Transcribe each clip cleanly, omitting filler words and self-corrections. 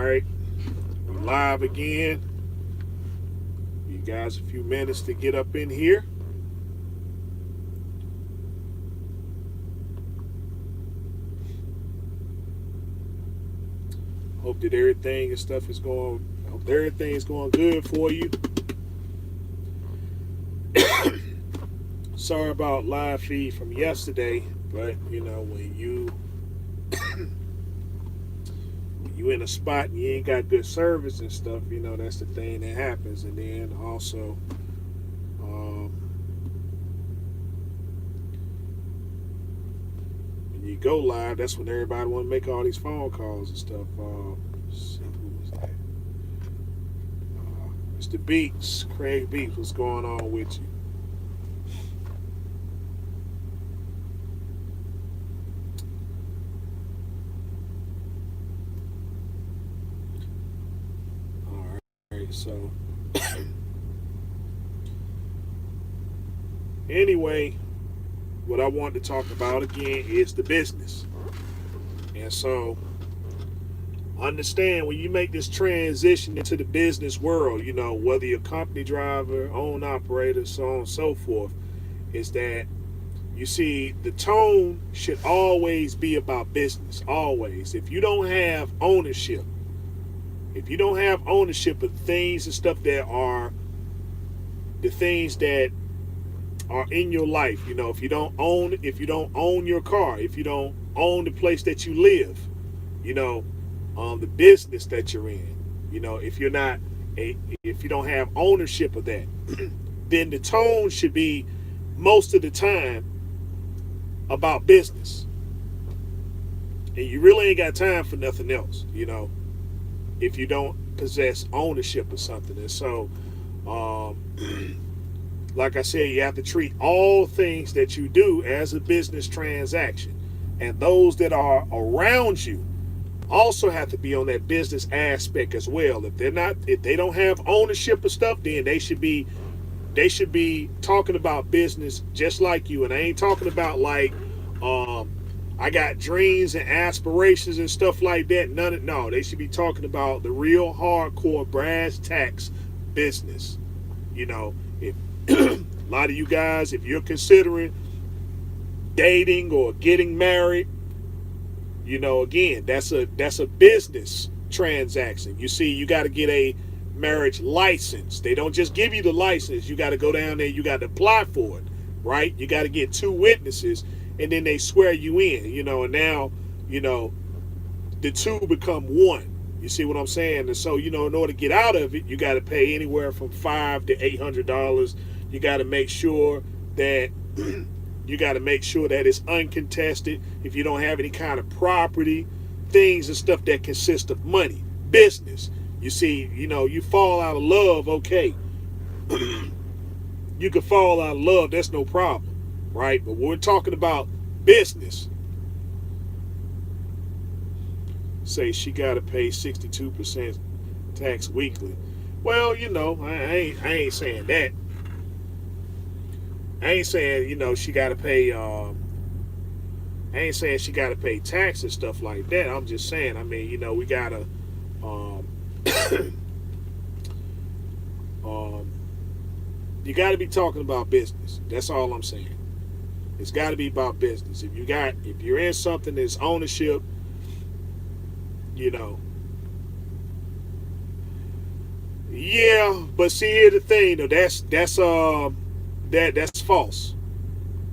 right, we're live again. You guys a few minutes to get up in here. Hope that everything and stuff is going. Hope everything is going good for you. Sorry about live feed from yesterday, but you know when you in a spot and you ain't got good service and stuff, you know that's the thing that happens. And then also, um, when you go live, that's when everybody want to make all these phone calls and stuff. Let's see who was that? Mr. Beats, Craig Beats, what's going on with you? All right, so anyway, what I want to talk about again is the business. And so understand when you make this transition into the business world, you know, whether you're a company driver, own operator, so on and so forth, is that you see the tone should always be about business. Always. If you don't have ownership, of things and stuff that are the things that are in your life, you know, if you don't own your car, if you don't own the place that you live, you know, the business that you're in, you know, if you don't have ownership of that, then the tone should be most of the time about business, and you really ain't got time for nothing else, you know, if you don't possess ownership of something. And so, like I said, you have to treat all things that you do as a business transaction, and those that are around you also have to be on that business aspect as well. If they don't have ownership of stuff, then they should be talking about business just like you. And I ain't talking about like I got dreams and aspirations and stuff like that. No, they should be talking about the real hardcore brass tacks business. You know, if a lot of you guys, if you're considering dating or getting married, you know, again, that's a business transaction. You see, you got to get a marriage license. They don't just give you the license. You got to go down there. You got to apply for it, right? You got to get 2 witnesses, and then they swear you in. You know, and now, you know, the 2 become 1. You see what I'm saying? And so, you know, in order to get out of it, you got to pay anywhere from $500 to $800. You got to make sure that it's uncontested. If you don't have any kind of property, things and stuff that consist of money, business. You see, you know, you fall out of love, okay. You can fall out of love, that's no problem, right? But we're talking about business. Say she got to pay 62% tax weekly. Well, you know, I ain't saying that. I ain't saying, you know, she got to pay. I ain't saying she got to pay tax and stuff like that. I'm just saying. I mean, you know, we gotta. Um, you got to be talking about business. That's all I'm saying. It's got to be about business. If you're in something that's ownership, you know. Yeah, but see, here's the thing, though. That's false.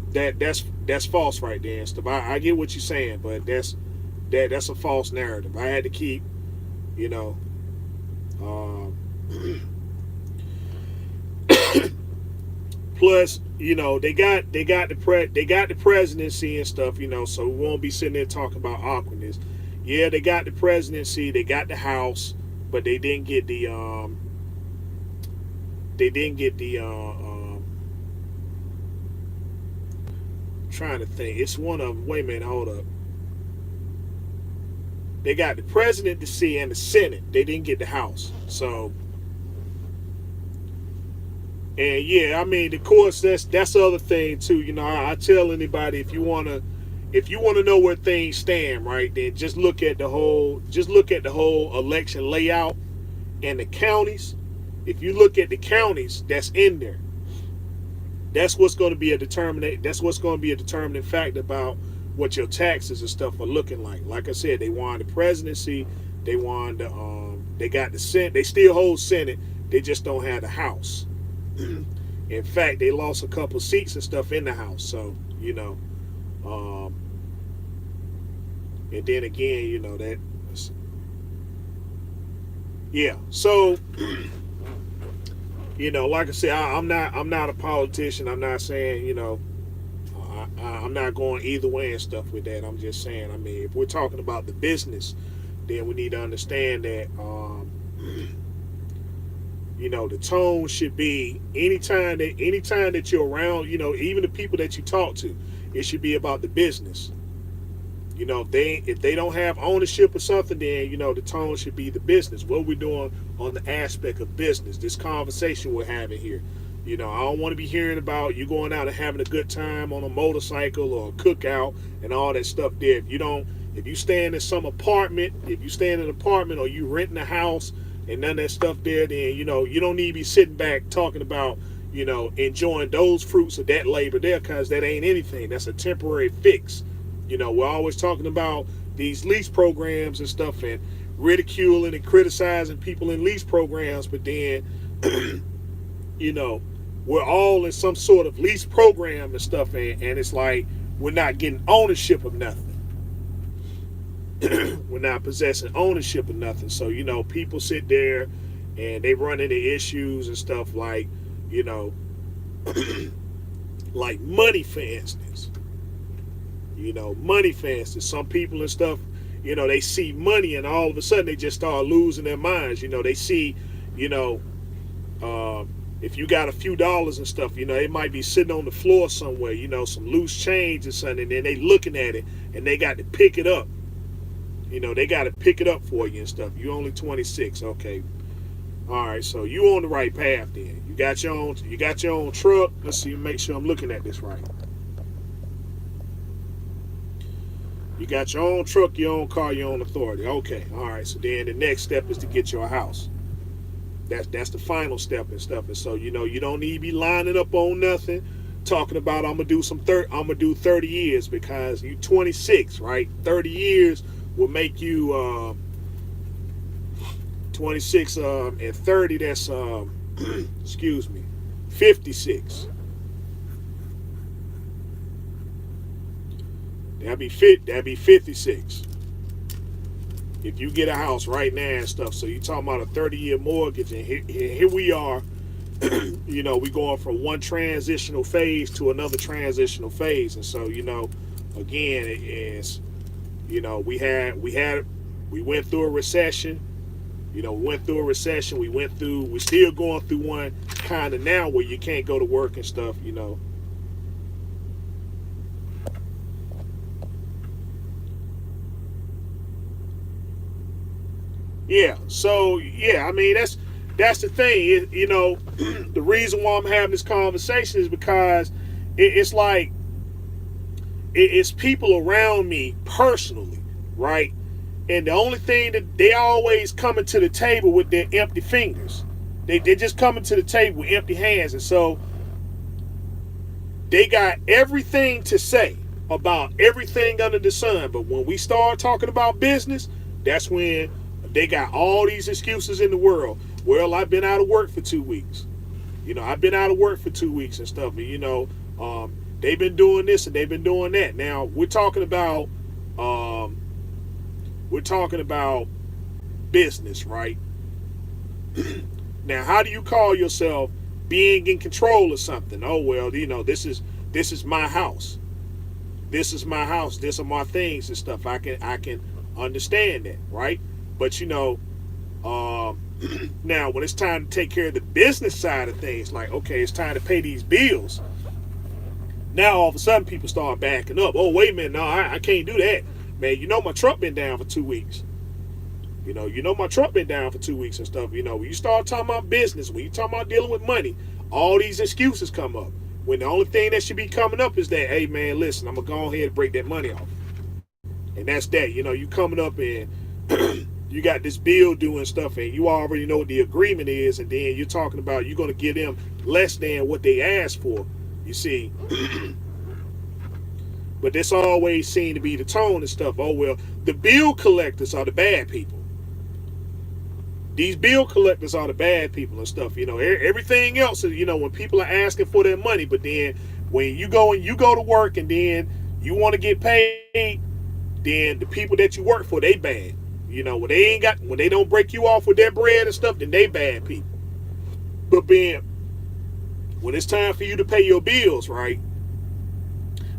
That's false right there and stuff. I get what you're saying, but that's a false narrative. I had to keep, you know, plus, you know, they got the presidency and stuff, you know, so we won't be sitting there talking about awkwardness. Yeah, they got the presidency, they got the House, but they didn't get the trying to think. It's one of them. Wait a minute, hold up. They got the presidency and the Senate. They didn't get the House. So, and yeah, I mean, of course, that's the other thing too. You know, I tell anybody, if you wanna if you want to know where things stand, right, then just look at the whole election layout and the counties. If you look at the counties that's in there, that's what's going to be a determinate. That's what's going to be a determining factor about what your taxes and stuff are looking like. Like I said, they won the presidency, they won the they got the Senate, they still hold Senate, they just don't have the House. In fact, they lost a couple seats and stuff in the House. So, you know, and then again, you know, that, yeah. So, you know, like I said, I'm not a politician. I'm not saying, you know, I'm not going either way and stuff with that. I'm just saying, I mean, if we're talking about the business, then we need to understand that, you know, the tone should be anytime that you're around, you know, even the people that you talk to, it should be about the business. You know, if they don't have ownership or something, then, you know, the tone should be the business. What we're doing on the aspect of business, this conversation we're having here. You know, I don't want to be hearing about you going out and having a good time on a motorcycle or a cookout and all that stuff there. If you staying in some apartment, if you stay in an apartment or you renting a house and none of that stuff there, then, you know, you don't need to be sitting back talking about, you know, enjoying those fruits of that labor there, because that ain't anything. That's a temporary fix. You know, we're always talking about these lease programs and stuff and ridiculing and criticizing people in lease programs, but then, you know, we're all in some sort of lease program and stuff, and it's like we're not getting ownership of nothing. We're not possessing ownership of nothing. So, you know, people sit there and they run into issues and stuff like, you know, like money, for instance. You know, money, for instance. Some people and stuff, you know, they see money and all of a sudden they just start losing their minds. You know, they see, you know, if you got a few dollars and stuff, you know, it might be sitting on the floor somewhere, you know, some loose change or something, and then they looking at it and they got to pick it up. You know, they got to pick it up for you and stuff. You only 26, okay. All right, so you on the right path then. You got your own truck. Let's see, make sure I'm looking at this right. You got your own truck, your own car, your own authority. Okay, all right. So then the next step is to get your house. That's the final step and stuff. And so, you know, you don't need to be lining up on nothing, talking about I'm gonna do 30 years, because you 26, right? 30 years will make you 26 and 30. That's excuse me, 56. That'd be 56. If you get a house right now and stuff. So you talking about a 30-year mortgage, and here we are. You know, we going from one transitional phase to another transitional phase, and so, you know, again, it is, you know, we went through a recession. You know, we went through a recession. We're still going through one kind of now where you can't go to work and stuff. You know. Yeah, so yeah, I mean that's the thing. You know, the reason why I'm having this conversation is because it's like it's people around me personally, right? And the only thing that they always coming to the table with their empty fingers. They're just coming to the table with empty hands, and so they got everything to say about everything under the sun. But when we start talking about business, that's when they got all these excuses in the world. Well, I've been out of work for 2 weeks. You know, I've been out of work for 2 weeks and stuff. And, you know, they've been doing this and they've been doing that. Now, we're talking about business, right? Now, how do you call yourself being in control of something? Oh, well, you know, this is my house. This is my house. These are my things and stuff. I can understand that, right? But, you know, now when it's time to take care of the business side of things, like, okay, it's time to pay these bills. Now all of a sudden people start backing up. Oh, wait a minute, no, I can't do that. Man, you know my truck been down for 2 weeks. You know my truck been down for 2 weeks and stuff. You know, when you start talking about business, when you talking about dealing with money, all these excuses come up. when the only thing that should be coming up is that, hey man, listen, I'm gonna go ahead and break that money off. And that's that. You know, you coming up and you got this bill doing stuff and you already know what the agreement is, and then you're talking about you're gonna give them less than what they asked for. You see. But this always seemed to be the tone and stuff. Oh, well, the bill collectors are the bad people. These bill collectors are the bad people and stuff. You know, everything else is, you know, when people are asking for their money, but then when you go to work and then you want to get paid, then the people that you work for, they bad. You know, when they don't break you off with their bread and stuff, then they bad people. But then when it's time for you to pay your bills, right?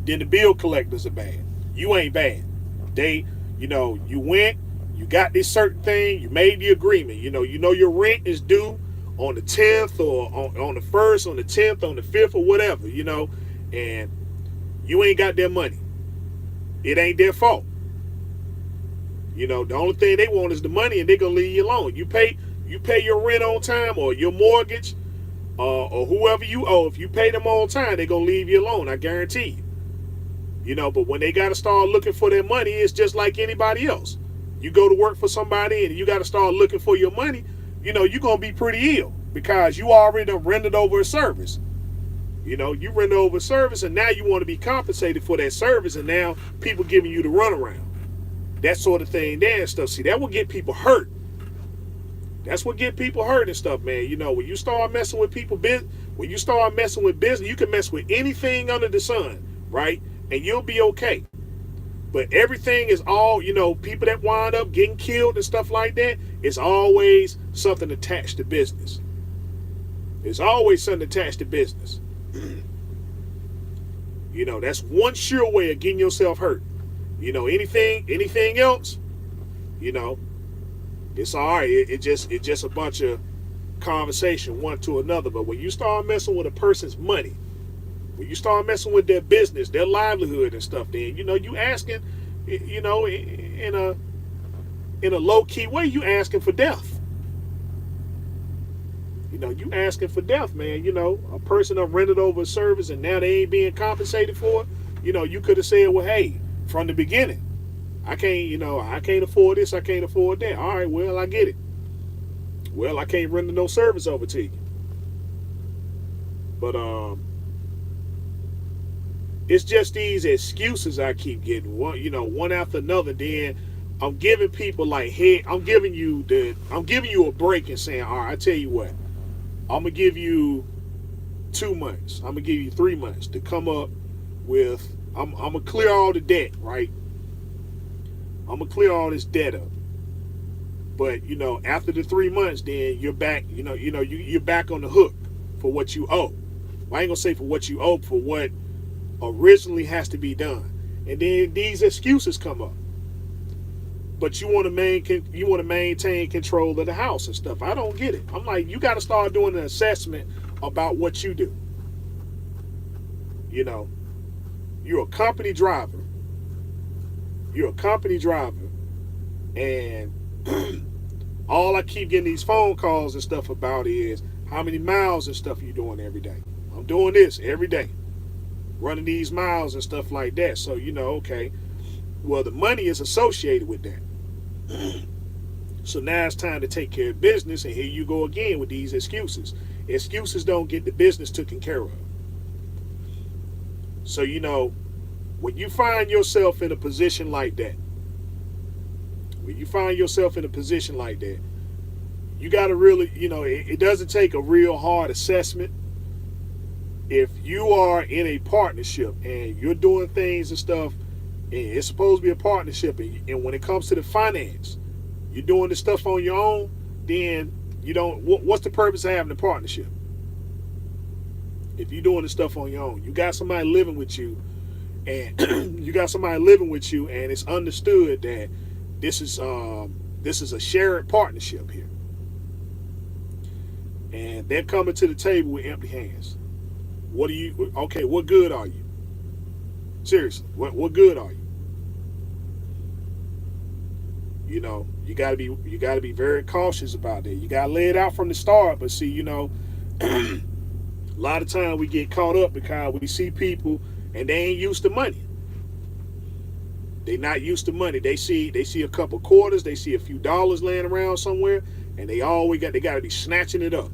Then the bill collectors are bad. You ain't bad. They, you know, you went, you got this certain thing, you made the agreement. You know your rent is due on the 10th or on the 1st, on the 10th, on the 5th or whatever, you know, and you ain't got their money. It ain't their fault. You know, the only thing they want is the money, and they're gonna leave you alone. You pay your rent on time or your mortgage or whoever you owe. If you pay them on time, they're gonna leave you alone. I guarantee you. You know, but when they got to start looking for their money, it's just like anybody else. You go to work for somebody and you got to start looking for your money, you know, you're going to be pretty ill because you already rendered over a service. You know, you rendered over a service and now you want to be compensated for that service, and now people giving you the runaround. That sort of thing there and stuff. See, that will get people hurt. That's what get people hurt and stuff, man. You know, when you start messing with people, when you start messing with business, you can mess with anything under the sun, right? And you'll be okay. But everything is all, you know, people that wind up getting killed and stuff like that, it's always something attached to business. There's always something attached to business. You know, that's one sure way of getting yourself hurt. You know, anything else, you know, it's all right. It's just a bunch of conversation one to another. But when you start messing with a person's money, when you start messing with their business, their livelihood and stuff, then, you know, you asking, you know, in a low-key way, you asking for death. You know, you asking for death, man. You know, a person done rented over a service and now they ain't being compensated for it. You know, you could have said, well, hey, from the beginning, I can't afford this, I can't afford that. All right, well, I get it. Well, I can't render no service over to you. But, it's just these excuses I keep getting, one after another. Then I'm giving people like, hey, I'm giving you a break and saying, all right, I tell you what, I'm gonna give you 2 months. I'm gonna give you 3 months to come up with. I'm gonna clear all the debt, right? I'm gonna clear all this debt up. But you know, after the 3 months, then you're back. You're back on the hook for what you owe. Well, I ain't gonna say for what you owe, for what originally has to be done. And then these excuses come up. But you want to maintain control of the house and stuff. I don't get it. I'm like, you got to start doing an assessment about what you do. You know, you're a company driver. And all I keep getting these phone calls and stuff about is how many miles and stuff you doing every day. I'm doing this every day, running these miles and stuff like that. So, you know, okay, well, the money is associated with that. So now it's time to take care of business, and here you go again with these excuses. Excuses don't get the business taken care of. So, you know, when you find yourself in a position like that, you got to really, you know, it doesn't take a real hard assessment. If you are in a partnership and you're doing things and stuff, and it's supposed to be a partnership, and when it comes to the finance, you're doing this stuff on your own, then you don't, what's the purpose of having a partnership? If you're doing this stuff on your own, you got somebody living with you, and and it's understood that this is a shared partnership here. And they're coming to the table with empty hands. What good are you? Seriously, what good are you? You know, you gotta be very cautious about that. You gotta lay it out from the start. But see, you know, A lot of time we get caught up because we see people and they ain't used to money. They not used to money. They see a couple quarters, they see a few dollars laying around somewhere, and they got to be snatching it up.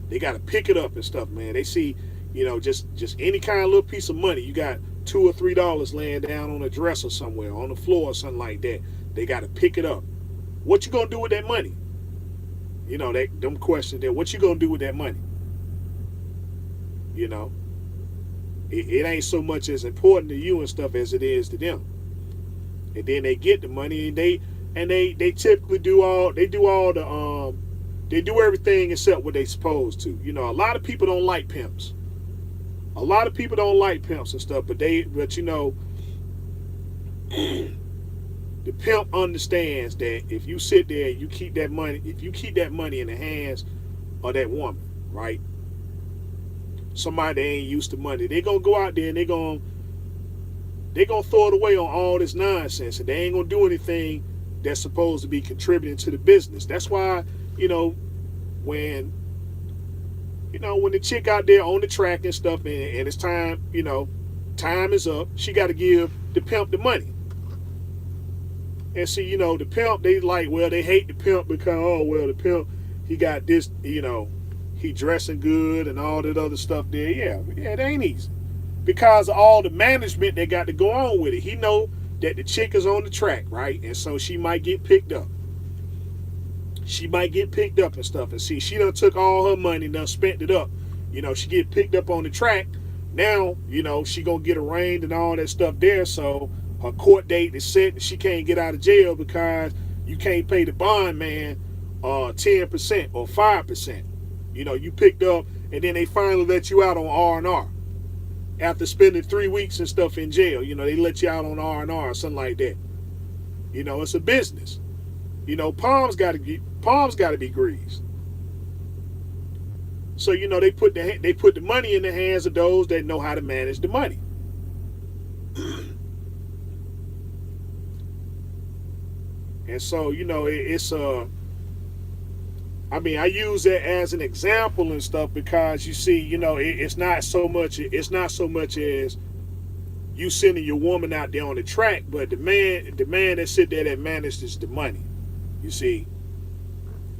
They got to pick it up and stuff, man. They see, just any kind of little piece of money. You got $2 or $3 laying down on a dresser somewhere, on the floor or something like that. They got to pick it up. What you gonna do with that money? Them questions there. What you gonna do with that money? It ain't so much as important to you and stuff as it is to them. And then they get the money, and they typically do everything except what they supposed to. A lot of people don't like pimps. A lot of people don't like pimps and stuff, but the pimp understands that if you sit there and you keep that money in the hands of that woman, right? Somebody that ain't used to money, they gonna go out there and they gonna throw it away on all this nonsense, and they ain't gonna do anything that's supposed to be contributing to the business. That's why, when the chick out there on the track and stuff, and it's time, time is up, she got to give the pimp the money. And see, the pimp, they hate the pimp because, the pimp, he got this, he dressing good and all that other stuff there. Yeah, it ain't easy. Because of all the management that got to go on with it. He know that the chick is on the track, right? And so she might get picked up. She might get picked up and stuff. And see, she done took all her money and done spent it up. She get picked up on the track. Now, she gonna get arraigned and all that stuff there. So her court date is set and she can't get out of jail because you can't pay the bond man 10% or 5%. You picked up and then they finally let you out on R&R. After spending 3 weeks and stuff in jail, they let you out on R&R or something like that. It's a business. Palms got to be greased. So they put the money in the hands of those that know how to manage the money. And so it's I use that as an example and stuff because you see, it's not so much as you sending your woman out there on the track, but the man that sit there that manages the money. You see,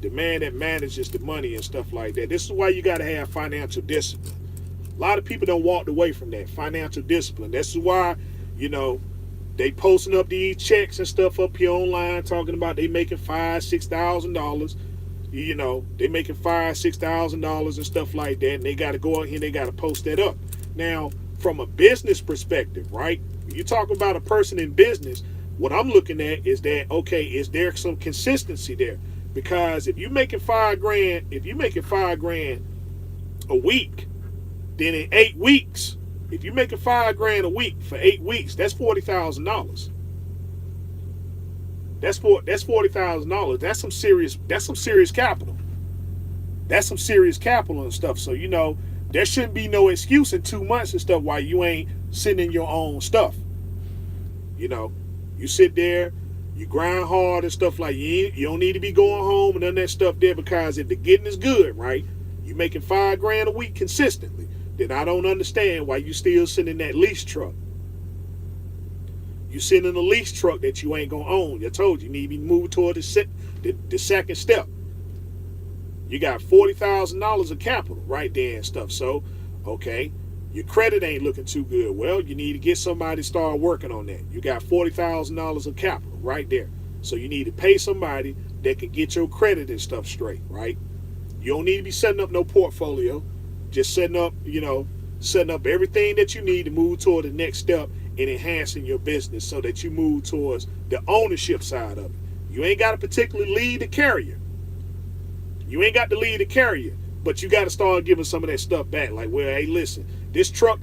the man that manages the money and stuff like that. This is why you got to have financial discipline. A lot of people don't walk away from that financial discipline. This is why, they posting up these checks and stuff up here online talking about they making $5,000-$6,000. They making $5,000-$6,000 and stuff like that, and they got to go out here and they got to post that up. Now, from a business perspective, right? You talk about a person in business. What I'm looking at is that, okay, is there some consistency there? Because if you're making $5,000 a week, then in 8 weeks, if you're making $5,000 a week for 8 weeks, that's $40,000. That's $40,000. That's some serious capital. That's some serious capital and stuff. So there shouldn't be no excuse in 2 months and stuff why you ain't sending your own stuff. You sit there, you grind hard and stuff like you don't need to be going home and none of that stuff there, because if the getting is good, right? You making $5,000 a week consistently, then I don't understand why you still sending that lease truck. You sending a lease truck that you ain't gonna own. I told you need to be moved toward the second step. You got $40,000 of capital right there and stuff. So, okay, your credit ain't looking too good. Well, you need to get somebody to start working on that. You got $40,000 of capital right there. So you need to pay somebody that can get your credit and stuff straight, right? You don't need to be setting up no portfolio. Just setting up everything that you need to move toward the next step in enhancing your business so that you move towards the ownership side of it. You ain't got to particularly lead the carrier. You ain't got to lead the carrier, but you got to start giving some of that stuff back. Like, well, hey, listen, this tool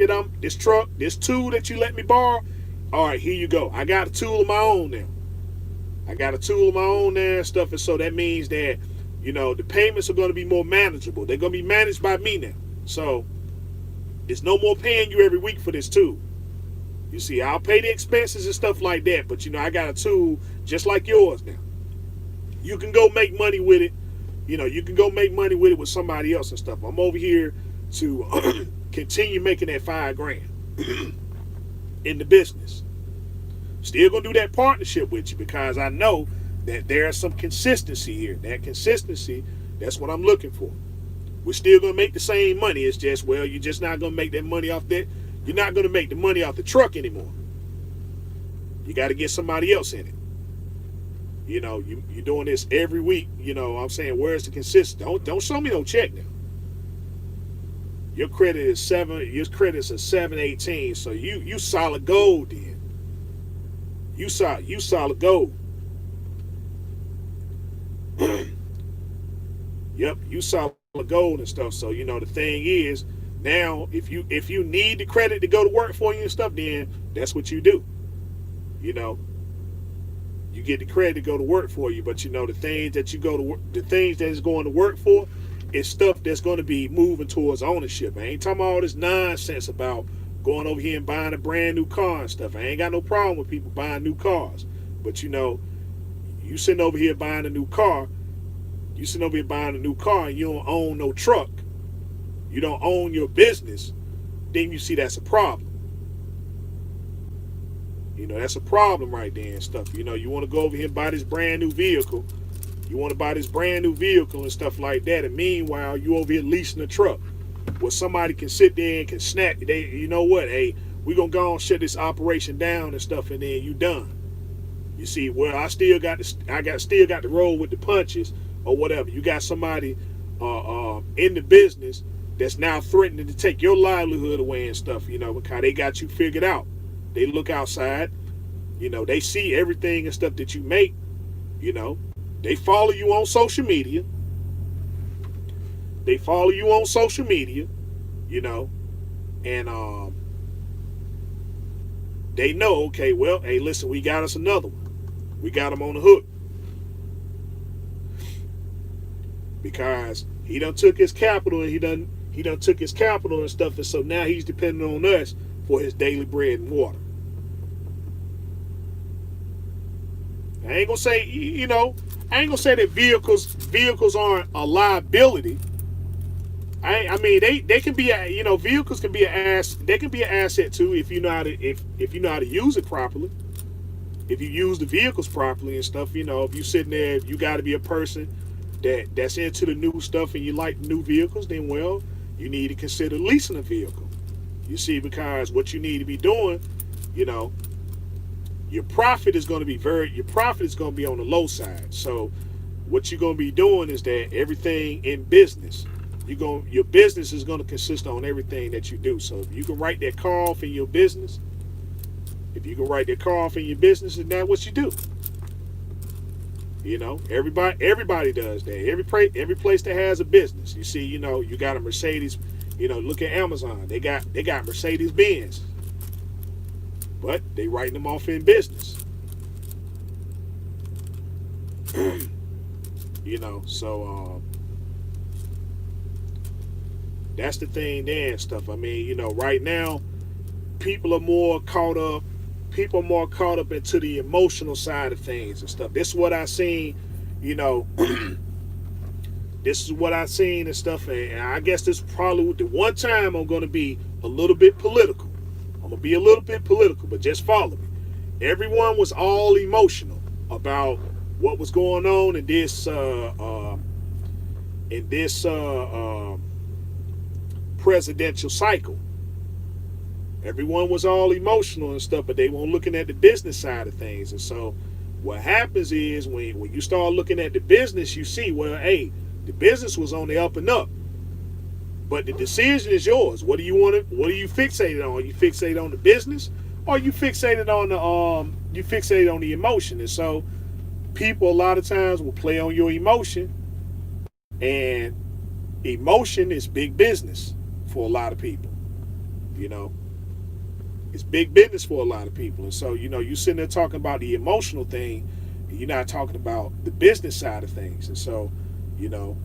that you let me borrow, all right, here you go. I got a tool of my own now. And stuff, and so that means that, the payments are going to be more manageable. They're going to be managed by me now. So there's no more paying you every week for this tool. You see, I'll pay the expenses and stuff like that, but I got a tool just like yours now. You can go make money with it. You can go make money with it with somebody else and stuff. I'm over here to continue making that $5 grand in the business. Still gonna do that partnership with you because I know that there's some consistency here. That consistency, that's what I'm looking for. We're still gonna make the same money. It's just, well, you're just not gonna make that money off that. You're not gonna make the money off the truck anymore. You got to get somebody else in it. You know, you're doing this every week. You know, I'm saying, where's the consistency? Don't show me no check now. Your credit is 718, so you solid gold then. You solid gold. Yep, you solid gold and stuff. So, you know, the thing is, now if you need the credit to go to work for you and stuff, then that's what you do. You know, you get the credit to go to work for you, but you know, the things that you go to work, the things that is going to work for is stuff that's going to be moving towards ownership. I ain't talking about all this nonsense about going over here and buying a brand new car and stuff. I ain't got no problem with people buying new cars. But you know, you sitting over here buying a new car, and you don't own no truck, you don't own your business, then you see that's a problem. You know, that's a problem right there and stuff. You know, you want to go over here and buy this brand new vehicle. You want to buy this brand new vehicle and stuff like that. And meanwhile, you over here leasing a truck where somebody can sit there and can snap. You know what? Hey, we're going to go and shut this operation down and stuff, and then you done. You see, well, I still got to roll with the punches or whatever. You got somebody in the business that's now threatening to take your livelihood away and stuff, you know, because they got you figured out. They look outside, you know, they see everything and stuff that you make, you know. They follow you on social media. You know, and they know, okay, well, hey, listen, we got us another one. We got him on the hook. Because he done took his capital and he done took his capital and stuff, and so now he's depending on us for his daily bread and water. I ain't gonna say, you know, I ain't gonna say that vehicles aren't a liability. I mean, they can be, you know, vehicles can be they can be an asset too if you know how to if you know how to use it properly. If you use the vehicles properly and stuff, you know, if you sitting there, if you got to be a person that's into the new stuff and you like new vehicles, then well, you need to consider leasing a vehicle. You see, because what you need to be doing, you know, your profit is going to be on the low side. So what you're going to be doing is that everything in business, your business is going to consist on everything that you do. So if you can write that car off in your business, then that's what you do. You know, everybody does that. Every place that has a business, you see, you know, you got a Mercedes. You know, look at Amazon. They got Mercedes Benz, but they writing them off in business. You know, so that's the thing there and stuff. I mean, you know, right now, people are more caught up into the emotional side of things and stuff. This is what I seen, you know. This is what I seen and stuff, and I guess this is probably the one time I'm going to be a little bit political. But just follow me. Everyone was all emotional about what was going on in this presidential cycle. Everyone was all emotional and stuff, but they weren't looking at the business side of things. And so what happens is when you start looking at the business, you see, well, hey, the business was on the up and up, but the decision is yours. What are you fixated on? Are you fixated on the business, or are you fixated on the emotion? And so people a lot of times will play on your emotion, and emotion is big business for a lot of people. You know, it's big business for a lot of people. And so, you know, you sitting there talking about the emotional thing, and you're not talking about the business side of things. And so, you know,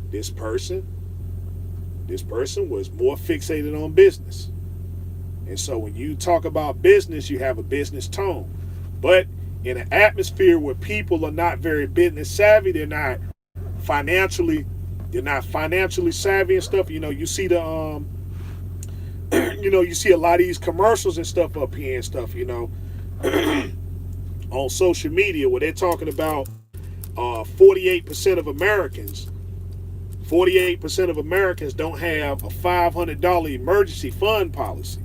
this person was more fixated on business. And so when you talk about business, you have a business tone. But in an atmosphere where people are not very business savvy, they're not you're not financially savvy and stuff. You know, you see the you know, you see a lot of these commercials and stuff up here and stuff, you know, on social media where they're talking about 48% of Americans 48% of Americans don't have a $500 emergency fund policy.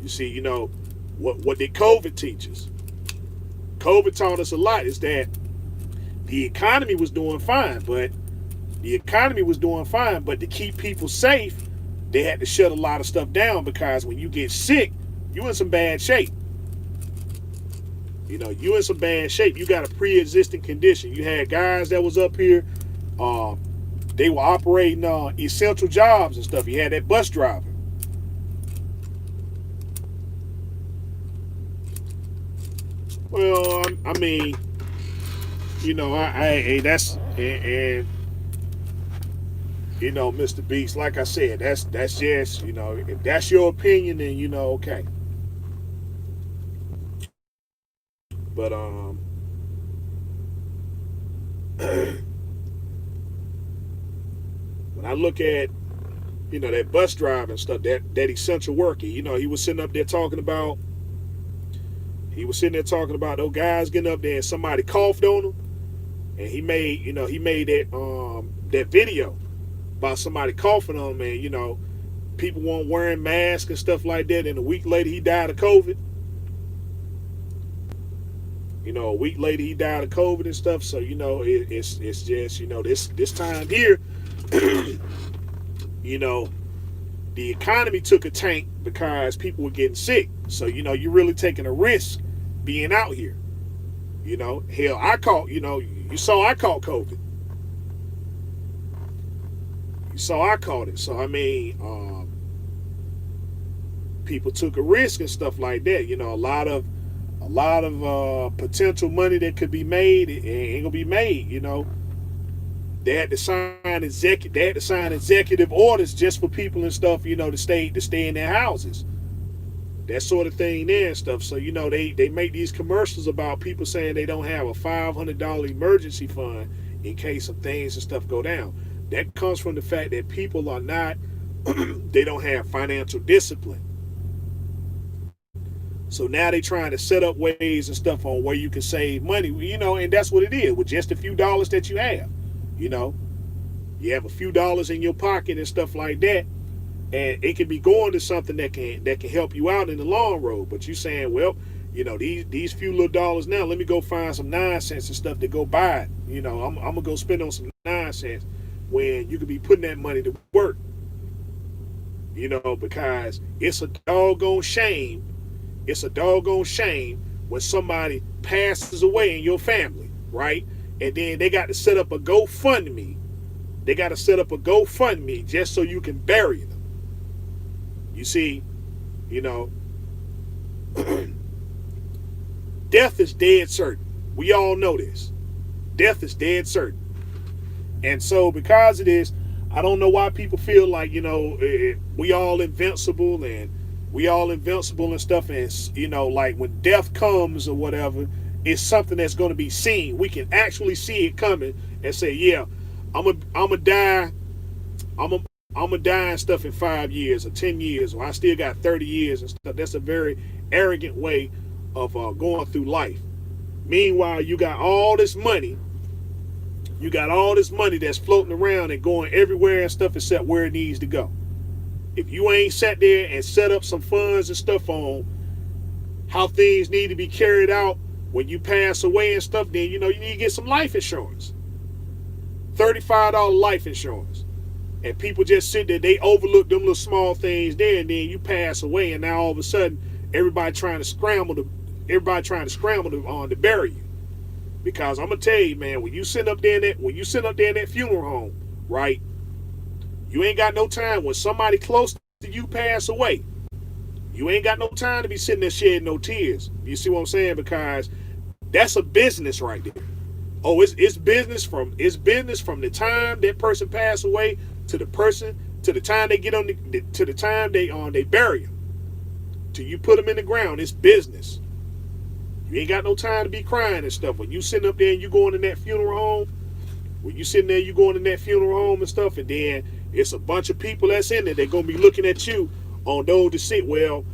You see, you know, what did COVID teach us? COVID taught us a lot, is that the economy was doing fine, but to keep people safe, they had to shut a lot of stuff down, because when you get sick, you in some bad shape. You know, you in some bad shape. You got a pre-existing condition. You had guys that was up here, they were operating essential jobs and stuff. You had that bus driver. Well, I mean, you know, that's and you know, Mr. Beast, like I said, that's just, you know, if that's your opinion, then, you know, okay. But when I look at, you know, that bus driver and stuff, that essential worker, you know, he was sitting there talking about those guys getting up there and somebody coughed on him, and he made that video about somebody coughing on him, and, you know, people weren't wearing masks and stuff like that, and a week later he died of COVID. You know, a week later he died of COVID and stuff. So, you know, it's just, you know, this time here, you know, the economy took a tank because people were getting sick. So, you know, you're really taking a risk being out here. You know, hell, I caught COVID. You saw I caught it. So, I mean, people took a risk and stuff like that. You know, a lot of potential money that could be made, it ain't gonna be made. You know, they had to sign executive orders just for people and stuff, you know, to stay in their houses, that sort of thing there and stuff. So, you know, they make these commercials about people saying they don't have a $500 emergency fund in case of things and stuff go down. That comes from the fact that people are not they don't have financial discipline. So now they trying to set up ways and stuff on where you can save money, you know, and that's what it is, with just a few dollars that you have. You know, you have a few dollars in your pocket and stuff like that, and it can be going to something that can help you out in the long road. But you saying, well, you know, these few little dollars now, let me go find some nonsense and stuff to go buy it. You know, I'm gonna go spend on some nonsense when you could be putting that money to work. You know, because it's a doggone shame. It's a doggone shame when somebody passes away in your family, right? And then they got to set up a GoFundMe. They got to set up a GoFundMe just so you can bury them. You see, you know, death is dead certain. We all know this. Death is dead certain. And so because of this, I don't know why people feel like, you know, we all invincible and stuff, and, you know, like when death comes or whatever, it's something that's going to be seen. We can actually see it coming and say, yeah, I'm gonna die and stuff in 5 years or 10 years, or I still got 30 years and stuff. That's a very arrogant way of going through life. Meanwhile, you got all this money that's floating around and going everywhere and stuff except where it needs to go. If you ain't sat there and set up some funds and stuff on how things need to be carried out when you pass away and stuff, then, you know, you need to get some life insurance. $35 life insurance. And people just sit there, they overlook them little small things there, and then you pass away, and now all of a sudden everybody trying to scramble to bury you. Because I'm gonna tell you, man, when you sit up there in that funeral home, right? You ain't got no time when somebody close to you pass away. You ain't got no time to be sitting there shedding no tears. You see what I'm saying? Because that's a business right there. Oh, it's business from the time that person passed away to the time they get on to the time they bury them. Till you put them in the ground, it's business. You ain't got no time to be crying and stuff. When you sitting up there and you going in that funeral home, when you sitting there, you going in that funeral home and stuff, and then it's a bunch of people that's in there. They're gonna be looking at you on those to sit. Well,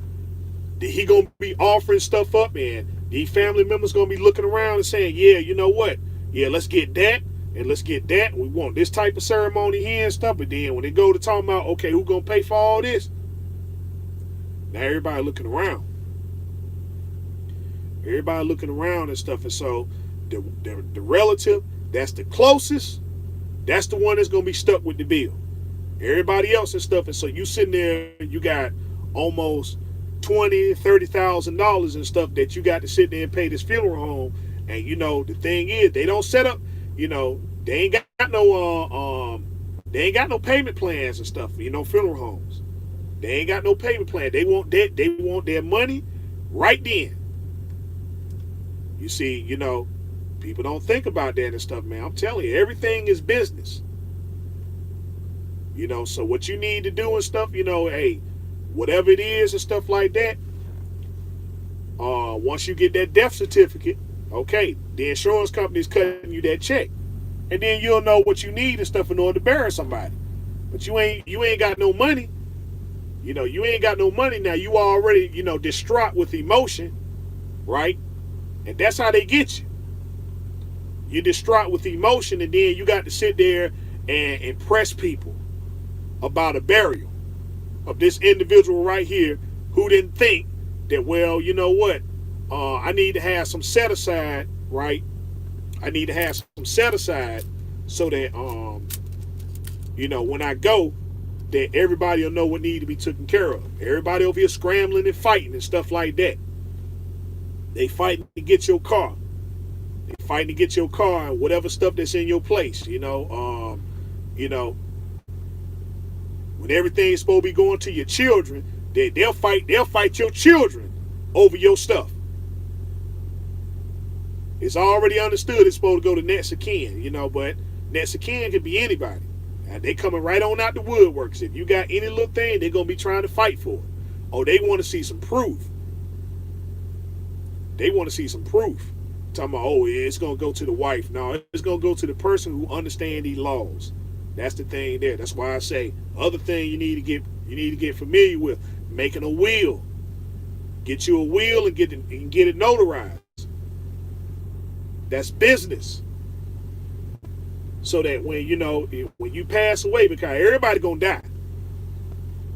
he gonna be offering stuff up, and these family members gonna be looking around and saying, yeah, you know what? Yeah, let's get that and let's get that. We want this type of ceremony here and stuff. But then when they go to talking about, okay, who gonna pay for all this? Now everybody looking around. Everybody looking around and stuff. And so the relative that's the closest, that's the one that's gonna be stuck with the bill. Everybody else and stuff. And so you sitting there, you got almost $20,000-$30,000 and stuff that you got to sit there and pay this funeral home. And you know, the thing is, they don't set up, you know, they ain't got no payment plans and stuff, you know, funeral homes. They ain't got no payment plan. They want their money right then. You see, you know, people don't think about that and stuff, man. I'm telling you, everything is business. You know, so what you need to do and stuff, you know, hey, whatever it is and stuff like that, once you get that death certificate, okay, the insurance company's cutting you that check. And then you'll know what you need and stuff in order to bury somebody. But you ain't got no money. You know, you ain't got no money now. You already, you know, distraught with emotion, right? And that's how they get you. You're distraught with emotion, and then you got to sit there and impress people about a burial of this individual right here who didn't think that, well, you know what, I need to have some set aside, right? I need to have some set aside so that, you know, when I go, that everybody will know what needs to be taken care of. Everybody over here scrambling and fighting and stuff like that. They fighting to get your car. They fighting to get your car and whatever stuff that's in your place, you know. When everything's supposed to be going to your children, they'll fight your children over your stuff. It's already understood it's supposed to go to next of kin, you know, but next of kin can be anybody. And they coming right on out the woodworks. If you got any little thing, they're going to be trying to fight for it. Oh, they want to see some proof. They want to see some proof. Talking about, oh, it's going to go to the wife. No, it's going to go to the person who understands these laws. That's the thing there. That's why I say, other thing you need to get familiar with, making a will. Get you a will and get it notarized. That's business. So that when, you know, when you pass away, because everybody gonna die.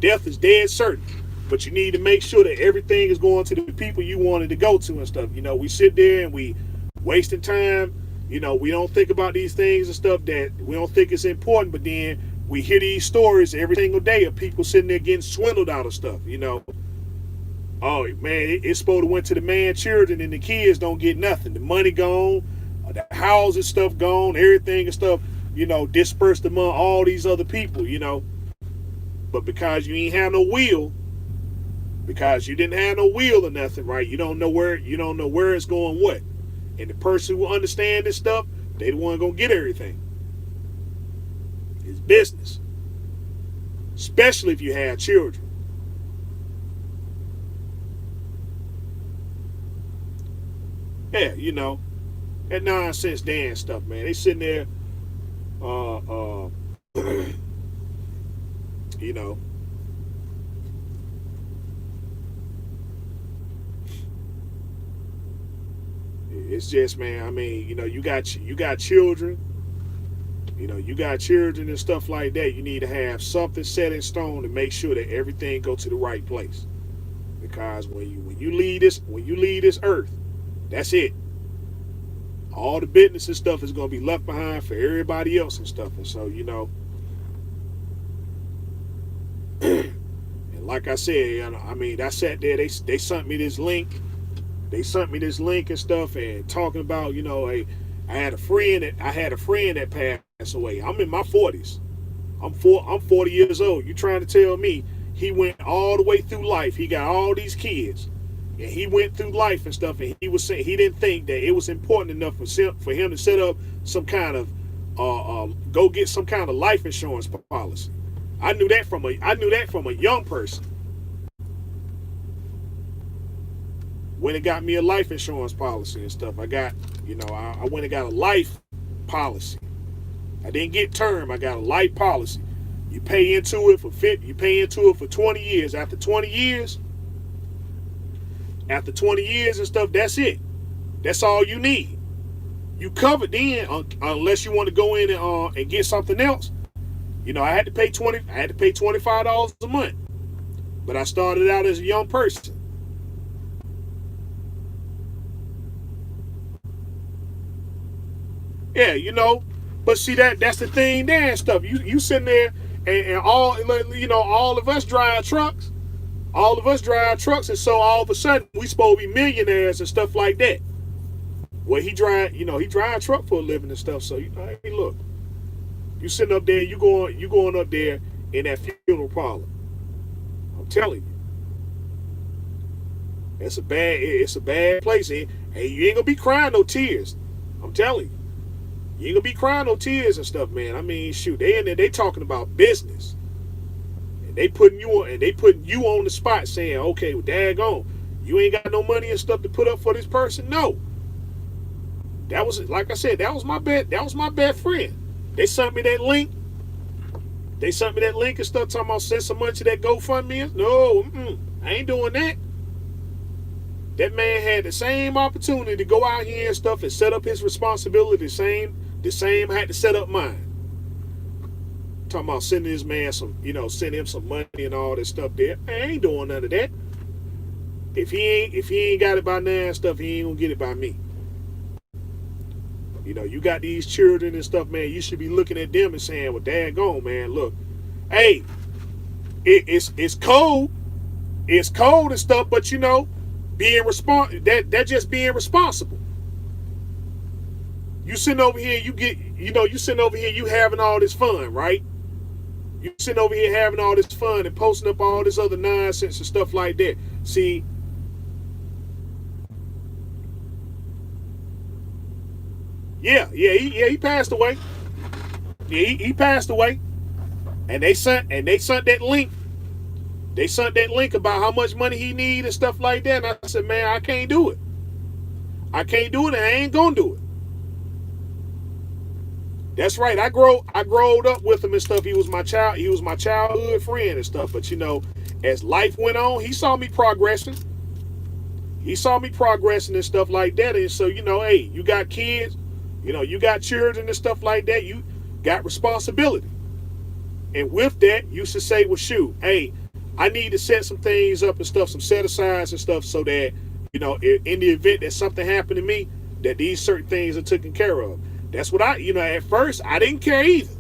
Death is dead certain. But you need to make sure that everything is going to the people you wanted to go to and stuff. You know, we sit there and we wasting time. You know, we don't think about these things and stuff that we don't think it's important, but then we hear these stories every single day of people sitting there getting swindled out of stuff, you know. Oh, man, it's supposed to went to the man's children and the kids don't get nothing. The money gone, the houses stuff gone, everything and stuff, you know, dispersed among all these other people, you know. But because you ain't have no will, because you didn't have no will or nothing, right, you don't know where it's going what. And the person who understands this stuff, they the one gonna get everything. It's business. Especially if you have children. Yeah, you know, that nonsense dance stuff, man. They sitting there, you know. It's just, man, I mean, you know, you got children, you know, you got children and stuff like that. You need to have something set in stone to make sure that everything go to the right place. Because when you leave this earth, that's it. All the business and stuff is going to be left behind for everybody else and stuff. And so, you know, and like I said, you know, I mean, I sat there, they sent me this link. They sent me this link and stuff and talking about, you know, I had a friend that passed away. I'm in my 40s. I'm 40 years old. You trying to tell me he went all the way through life. He got all these kids. And he went through life and stuff, and he was saying he didn't think that it was important enough for him to set up some kind of go get some kind of life insurance policy. I knew that from a young person. When it got me a life insurance policy and stuff, I went and got a life policy. I didn't get term. I got a life policy. You pay into it for You pay into it for 20 years. After 20 years and stuff, that's it. That's all you need. You covered then, unless you want to go in and get something else. You know, I had to pay $25 a month. But I started out as a young person. Yeah, you know. But see, that's the thing there and stuff. You sitting there and all, you know, all of us drive trucks. All of us drive trucks, and so all of a sudden we supposed to be millionaires and stuff like that. Well, he drive truck for a living and stuff. So, you know, hey, look, you sitting up there, you going up there in that funeral parlor. I'm telling you, it's a bad place. And hey, you ain't gonna be crying no tears. I'm telling you, you ain't gonna be crying no tears and stuff, man. I mean, shoot, they in there, they talking about business. They putting you on the spot, saying, okay, well, daggone, you ain't got no money and stuff to put up for this person. No, that was, like I said, that was my best friend. They sent me that link. And stuff talking about send some money to that GoFundMe. No, I ain't doing that. That man had the same opportunity to go out here and stuff and set up his responsibility. The same I had to set up mine. Talking about sending this man send him some money and all this stuff there. I ain't doing none of that. If he ain't got it by now and stuff, he ain't gonna get it by me. You know, you got these children and stuff, man. You should be looking at them and saying, well, daggone, man, look, hey, it's cold. It's cold and stuff, but you know, that's just being responsible. You sitting over here, you having all this fun, right? You sitting over here having all this fun and posting up all this other nonsense and stuff like that. See, he passed away. Yeah, he passed away. And they sent that link. They sent that link about how much money he need and stuff like that. And I said, man, I can't do it. I can't do it, and I ain't gonna do it. That's right. I growed up with him and stuff. He was my childhood friend and stuff. But you know, as life went on, he saw me progressing. And stuff like that. And so, you know, hey, you got kids, you know, you got children and stuff like that. You got responsibility. And with that, you should say, well, shoot, hey, I need to set some things up and stuff, some set-asides and stuff, so that, you know, in the event that something happened to me, that these certain things are taken care of. That's what at first, I didn't care either.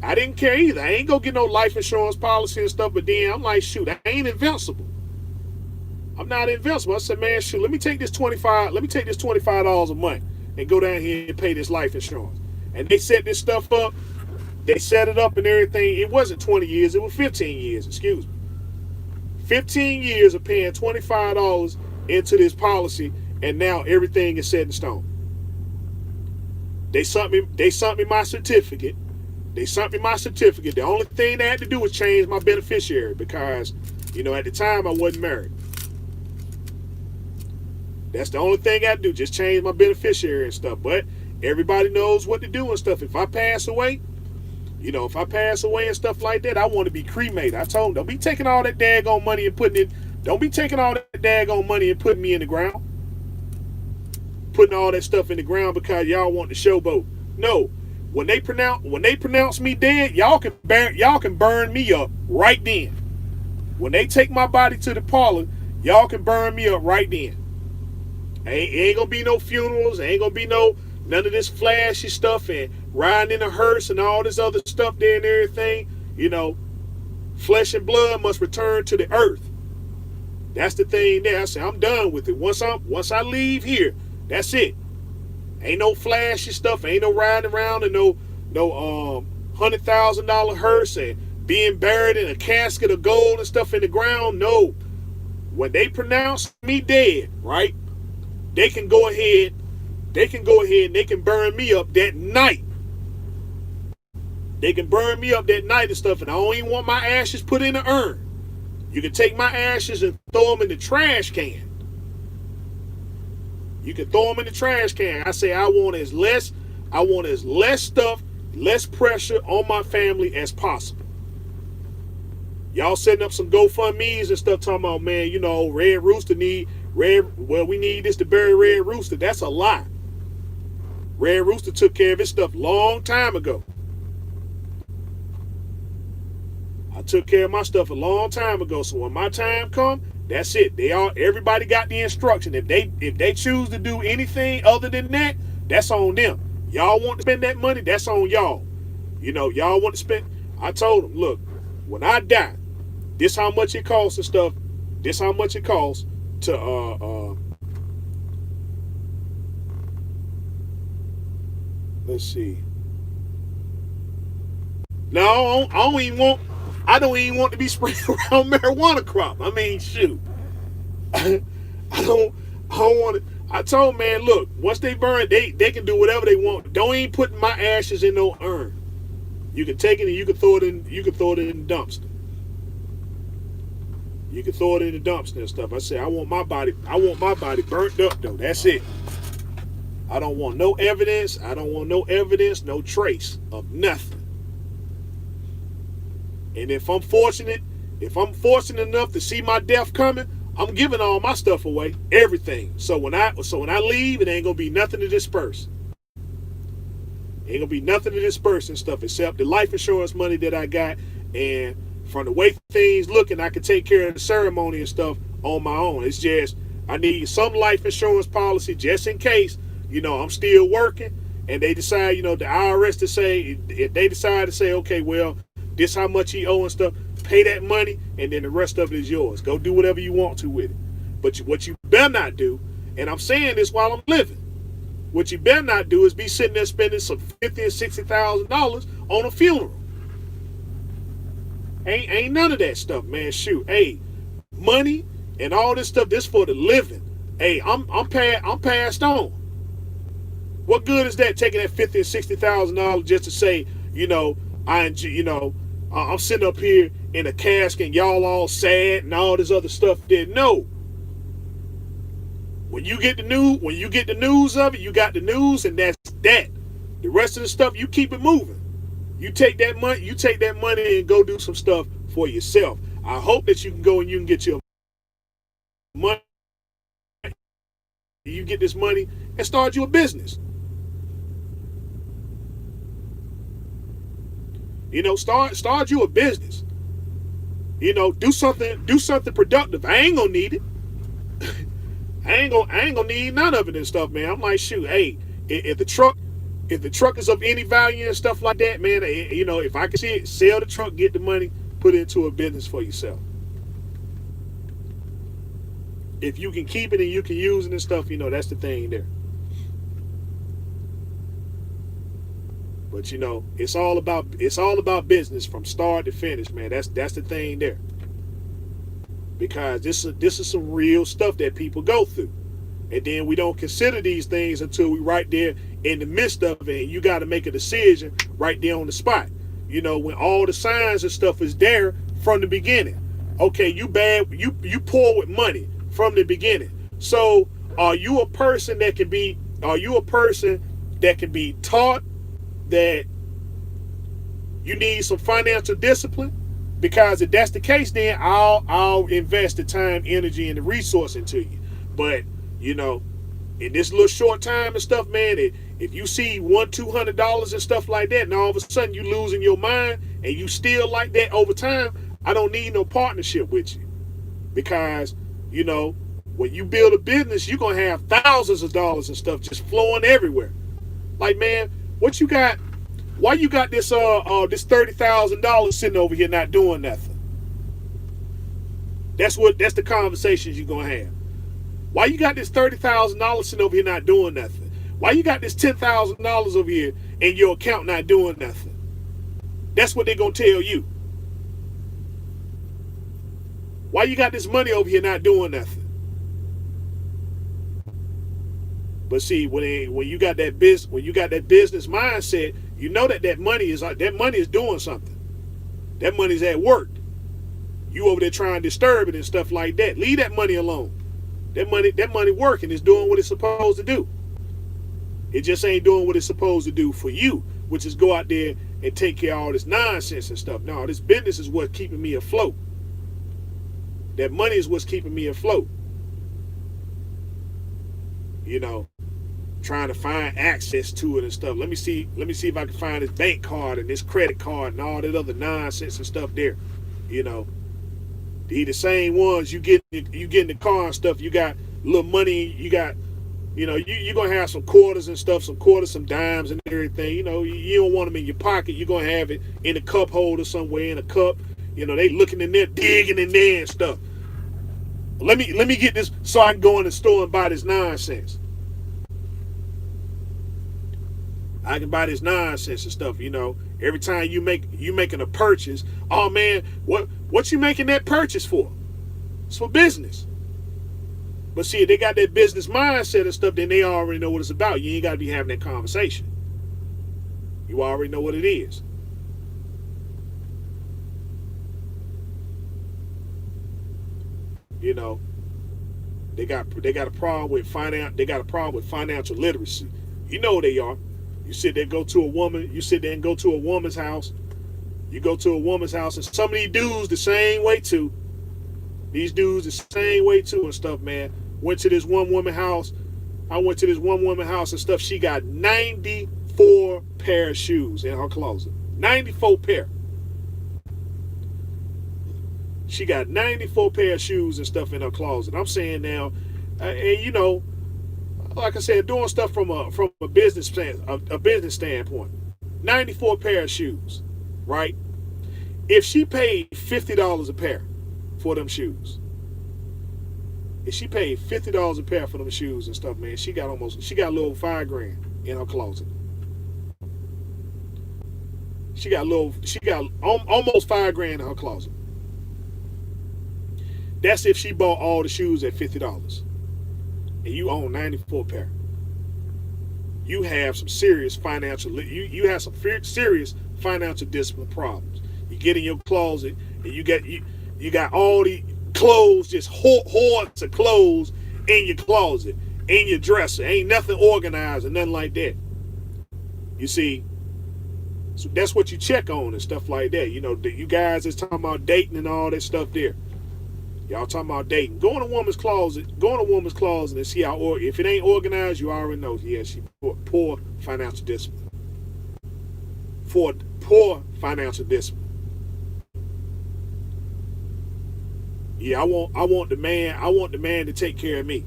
I ain't gonna get no life insurance policy and stuff, but then I'm like, shoot, I ain't invincible. I'm not invincible. I said, man, shoot, let me take this $25 a month and go down here and pay this life insurance. And they set this stuff up. They set it up and everything. It wasn't 20 years, it was 15 years, excuse me. 15 years of paying $25 into this policy, and now everything is set in stone. They sent me my certificate. The only thing they had to do was change my beneficiary because, you know, at the time I wasn't married. That's the only thing I had to do, just change my beneficiary and stuff. But everybody knows what to do and stuff. If I pass away and stuff like that, I want to be cremated. I told them, don't be taking all that daggone money and putting me in the ground. Putting all that stuff in the ground because y'all want the showboat. No, when they pronounce me dead, y'all can burn me up right then. When they take my body to the parlor, y'all can burn me up right then. Ain't gonna be no funerals. Ain't gonna be none of this flashy stuff and riding in a hearse and all this other stuff there and everything. You know, flesh and blood must return to the earth. That's the thing there. I say I'm done with it. Once I leave here, that's it. Ain't no flashy stuff. Ain't no riding around in no $100,000 hearse and being buried in a casket of gold and stuff in the ground. No. When they pronounce me dead, right? They can go ahead and they can burn me up that night. They can burn me up that night and stuff, and I don't even want my ashes put in an urn. You can take my ashes and throw them in the trash can. I say I want as less I want as less stuff, less pressure on my family as possible. Y'all setting up some GoFundMe's and stuff talking about, man, you know, Red Rooster need we need this to bury Red Rooster. That's a lie. Red Rooster took care of his stuff long time ago. I took care of my stuff a long time ago. So when my time comes, that's it. Everybody got the instruction. If they choose to do anything other than that, that's on them. Y'all want to spend that money, that's on y'all. You know, y'all want to spend. I told them, look, when I die, this how much it costs and stuff. This how much it costs to let's see. No, I don't even want to be spraying around marijuana crop. I mean, shoot. I don't want to. I told man, look, once they burn, they can do whatever they want. Don't even put my ashes in no urn. You can take it and you can throw it in the dumpster. You can throw it in the dumpster and stuff. I said, I want my body burnt up though. That's it. I don't want no evidence. I don't want no evidence, no trace of nothing. And if I'm fortunate enough to see my death coming, I'm giving all my stuff away, everything. So when I leave, it ain't gonna be nothing to disperse. Ain't gonna be nothing to disperse and stuff except the life insurance money that I got. And from the way things looking, I can take care of the ceremony and stuff on my own. It's just I need some life insurance policy just in case, you know, I'm still working and they decide, you know, the IRS to say, if they decide to say, okay, well, this how much he owe and stuff, pay that money, and then the rest of it is yours. Go do whatever you want to with it. But what you better not do, and I'm saying this while I'm living, what you better not do is be sitting there spending some $50,000 and $60,000 on a funeral. Ain't none of that stuff, man. Shoot, hey, money and all this stuff, this for the living. Hey, I'm passed on. What good is that taking that $50,000 and $60,000 just to say, you know, I'm sitting up here in a casket and y'all all sad and all this other stuff there. No. When you get the news of it, you got the news and that's that. The rest of the stuff, you keep it moving. You take that money and go do some stuff for yourself. I hope that you can go and you can get your money. You get this money and start you a business. You know, start you a business. You know, do something productive. I ain't gonna need it. I ain't gonna need none of it and stuff, man. I'm like, shoot, hey, if the truck is of any value and stuff like that, man, you know, if I can see it, sell the truck, get the money, put it into a business for yourself. If you can keep it and you can use it and stuff, you know, that's the thing there. But you know, it's all about business from start to finish, man. That's the thing there. Because this is some real stuff that people go through. And then we don't consider these things until we right there in the midst of it, and you got to make a decision right there on the spot. You know, when all the signs and stuff is there from the beginning. Okay, you poor with money from the beginning. So are you a person that can be taught that you need some financial discipline? Because if that's the case, then I'll invest the time, energy, and the resource into you. But you know, in this little short time and stuff, man, if you see $100-200 and stuff like that, and all of a sudden you losing your mind and you still like that over time, I don't need no partnership with you. Because you know, when you build a business, you're gonna have thousands of dollars and stuff just flowing everywhere. Like, man, what you got? Why you got this this $30,000 sitting over here not doing nothing? That's the conversations you're gonna have. Why you got this $30,000 sitting over here not doing nothing? Why you got this $10,000 over here in your account not doing nothing? That's what they're gonna tell you. Why you got this money over here not doing nothing? But see, when you got that business mindset, you know that money is doing something. That money's at work. You over there trying to disturb it and stuff like that. Leave that money alone. That money working is doing what it's supposed to do. It just ain't doing what it's supposed to do for you, which is go out there and take care of all this nonsense and stuff. No, this business is what's keeping me afloat. That money is what's keeping me afloat. You know, trying to find access to it and stuff. Let me see if I can find this bank card and this credit card and all that other nonsense and stuff there. You know, they the same ones you get in the car and stuff. You got little money, you got, you know, you're gonna have some quarters and stuff, some quarters, some dimes and everything. You know, you don't want them in your pocket. You're gonna have it in a cup holder somewhere, in a cup. You know, they looking in there, digging in there and stuff. Let me get this so I can go in the store and buy this nonsense. I can buy this nonsense and stuff, you know. Every time you making a purchase, oh man, what you making that purchase for? It's for business. But see, if they got that business mindset and stuff, then they already know what it's about. You ain't got to be having that conversation. You already know what it is. You know, they got a problem with financial literacy. You know they are. You sit there, go to a woman. You sit there and go to a woman's house. You go to a woman's house, and some of these dudes the same way too. These dudes the same way too and stuff, man. Went to this one woman house. I went to this one woman house and stuff. She got 94 pair of shoes in her closet. 94 pair. She got 94 pair of shoes and stuff in her closet. I'm saying now, and you know, like I said, doing stuff from a business standpoint. 94 pair of shoes, right? If she paid $50 a pair for them shoes, if she paid $50 a pair for them shoes and stuff, man, she got a little $5,000 in her closet. She got almost $5,000 in her closet. That's if she bought all the shoes at $50 and you own 94 pair. You have some serious financial serious financial discipline problems. You get in your closet and you got all the clothes, just hordes of clothes in your closet, in your dresser. Ain't nothing organized or nothing like that. You see, so that's what you check on and stuff like that. You know, you guys is talking about dating and all that stuff there. Y'all talking about dating. Go in a woman's closet and see how, or if it ain't organized, you already know. Yeah, she poor financial discipline. Poor financial discipline. Yeah, I want the man to take care of me.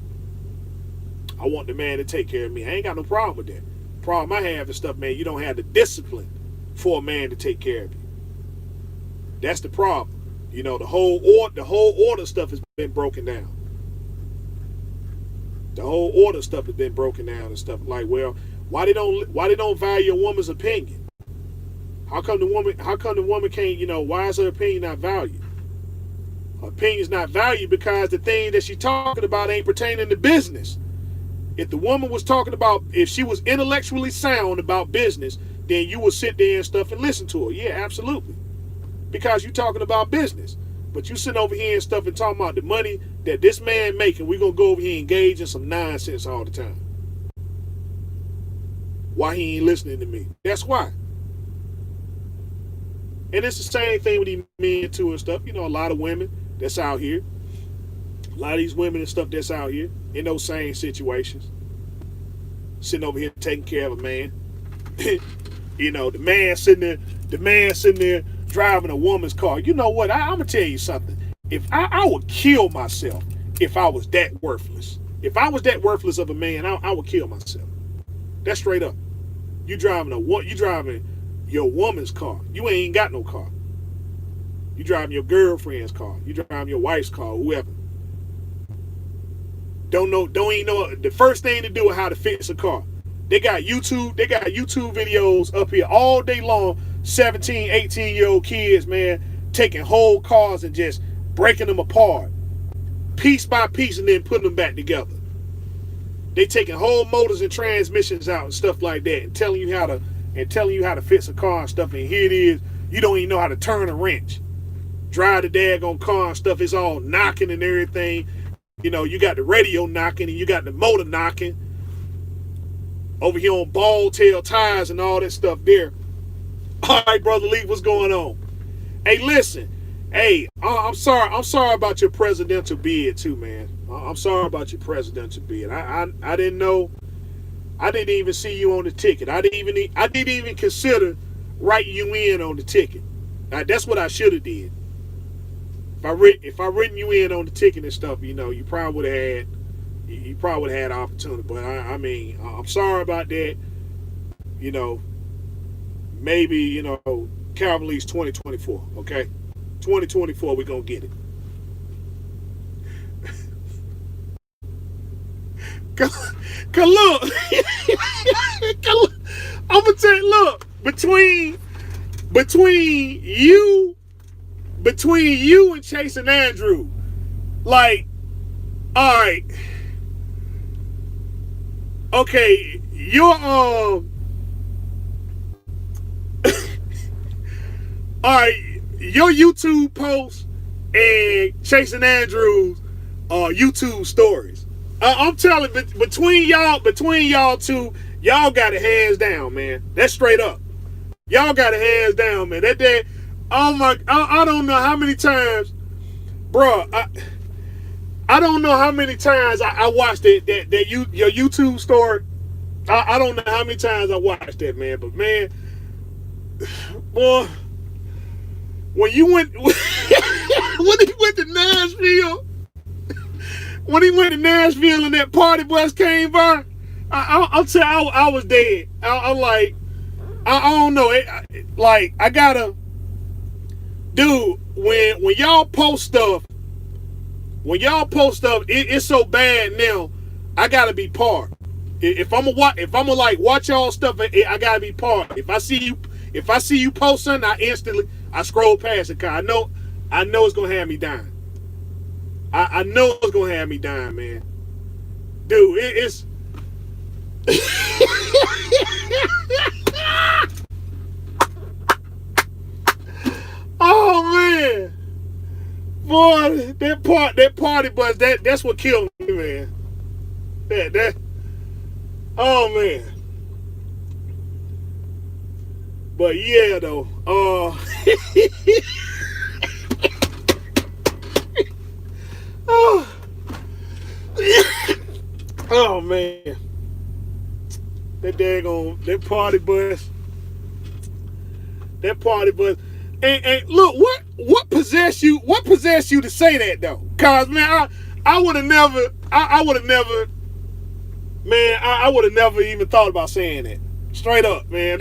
I want the man to take care of me. I ain't got no problem with that. Problem I have is stuff, man, you don't have the discipline for a man to take care of you. That's the problem. You know, the whole order stuff has been broken down. The whole order stuff has been broken down and stuff. Like, well, why they don't value a woman's opinion? How come the woman can't, you know, why is her opinion not valued? Her opinion is not valued because the thing that she's talking about ain't pertaining to business. If the woman was talking about, if she was intellectually sound about business, then you would sit there and stuff and listen to her. Yeah, absolutely. Because you're talking about business. But you sitting over here and stuff and talking about the money that this man making, we're going to go over here and engage in some nonsense all the time. Why he ain't listening to me? That's why. And it's the same thing with these men too and stuff. You know, a lot of women that's out here. A lot of these women and stuff that's out here in those same situations. Sitting over here taking care of a man. You know, the man sitting there driving a woman's car. You know what? I'm gonna tell you something. If I would kill myself if I was that worthless. If I was that worthless of a man, I would kill myself. That's straight up. You driving your woman's car. You ain't got no car. You driving your girlfriend's car. You driving your wife's car, whoever. Don't even know the first thing to do is how to fix a car. They got YouTube videos up here all day long. 17, 18-year-old kids, man, taking whole cars and just breaking them apart, piece by piece, and then putting them back together. They taking whole motors and transmissions out and stuff like that, and telling you how to fix a car and stuff. And here it is, you don't even know how to turn a wrench, drive the daggone car and stuff. It's all knocking and everything. You know, you got the radio knocking and you got the motor knocking. over here on Ball Tail Tires and all that stuff there. All right, Brother Lee, what's going on? Hey, listen. Hey, I'm sorry about your presidential bid too, man. I'm sorry about your presidential bid. I didn't know. I didn't even see you on the ticket. I didn't even consider writing you in on the ticket. That's what I should have did. If I written you in on the ticket and stuff, you probably would have had opportunity. But I mean, I'm sorry about that. Maybe Calvin Lee's 2024. Okay, 2024 we're gonna get it. Cause look, I'm gonna tell you, look, between you and Chase and Andrew, like, all right, okay, your all right, your YouTube posts and Chase and Andrew's YouTube stories. I'm telling you, between y'all two, y'all got it hands down, man. That's straight up. Y'all got it hands down, man. That oh my, I don't know how many times, bro. I don't know how many times I watched your YouTube story. I don't know how many times I watched that, man. But man, boy, when he went to Nashville. When he went to Nashville and that party bus came by, I'll tell you, I was dead. I'm like, I don't know. I gotta, dude. When y'all post stuff, it's so bad now. I gotta be part. If I'm gonna like watch y'all stuff, I gotta be part. If I see you post something, I scroll past it. Cause I know it's gonna have me dying. I know it's gonna have me dying, man. Dude, it's oh man, boy, that party bus, that's what killed me, man. That oh man. But yeah, though, oh man, that party bus, and look, what possessed you to say that though? Cause man, I would have never, man, I would have never even thought about saying that. Straight up, man.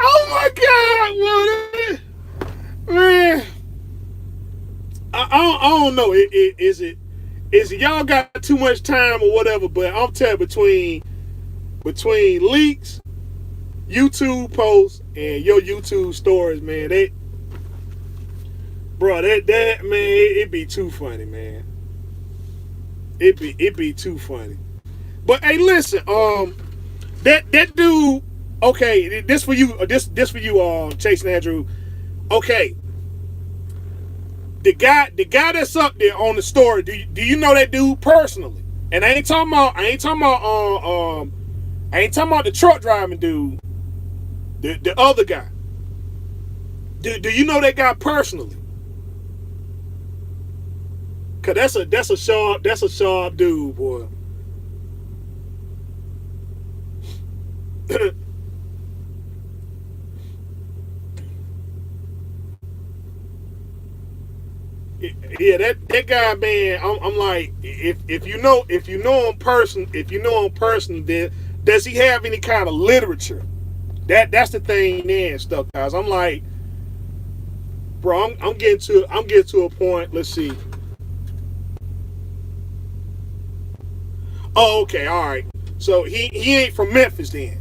Oh my God, man. I don't know. Is it y'all got too much time or whatever? But I'm telling you, between leaks, YouTube posts, and your YouTube stories, man, that man, it be too funny, man. It be too funny. But hey, listen, that dude. Okay, this for you. This for you, Chase and Andrew. Okay. The guy that's up there on the story, do you know that dude personally? And I ain't talking about the truck driving dude. The other guy. Do you know that guy personally? Cause that's a sharp dude, boy. Yeah, that guy, man. I'm like, if you know him personally, does he have any kind of literature? That's the thing there and stuff, guys. I'm like, bro, I'm getting to a point. Let's see. Oh, okay, all right. So he ain't from Memphis then.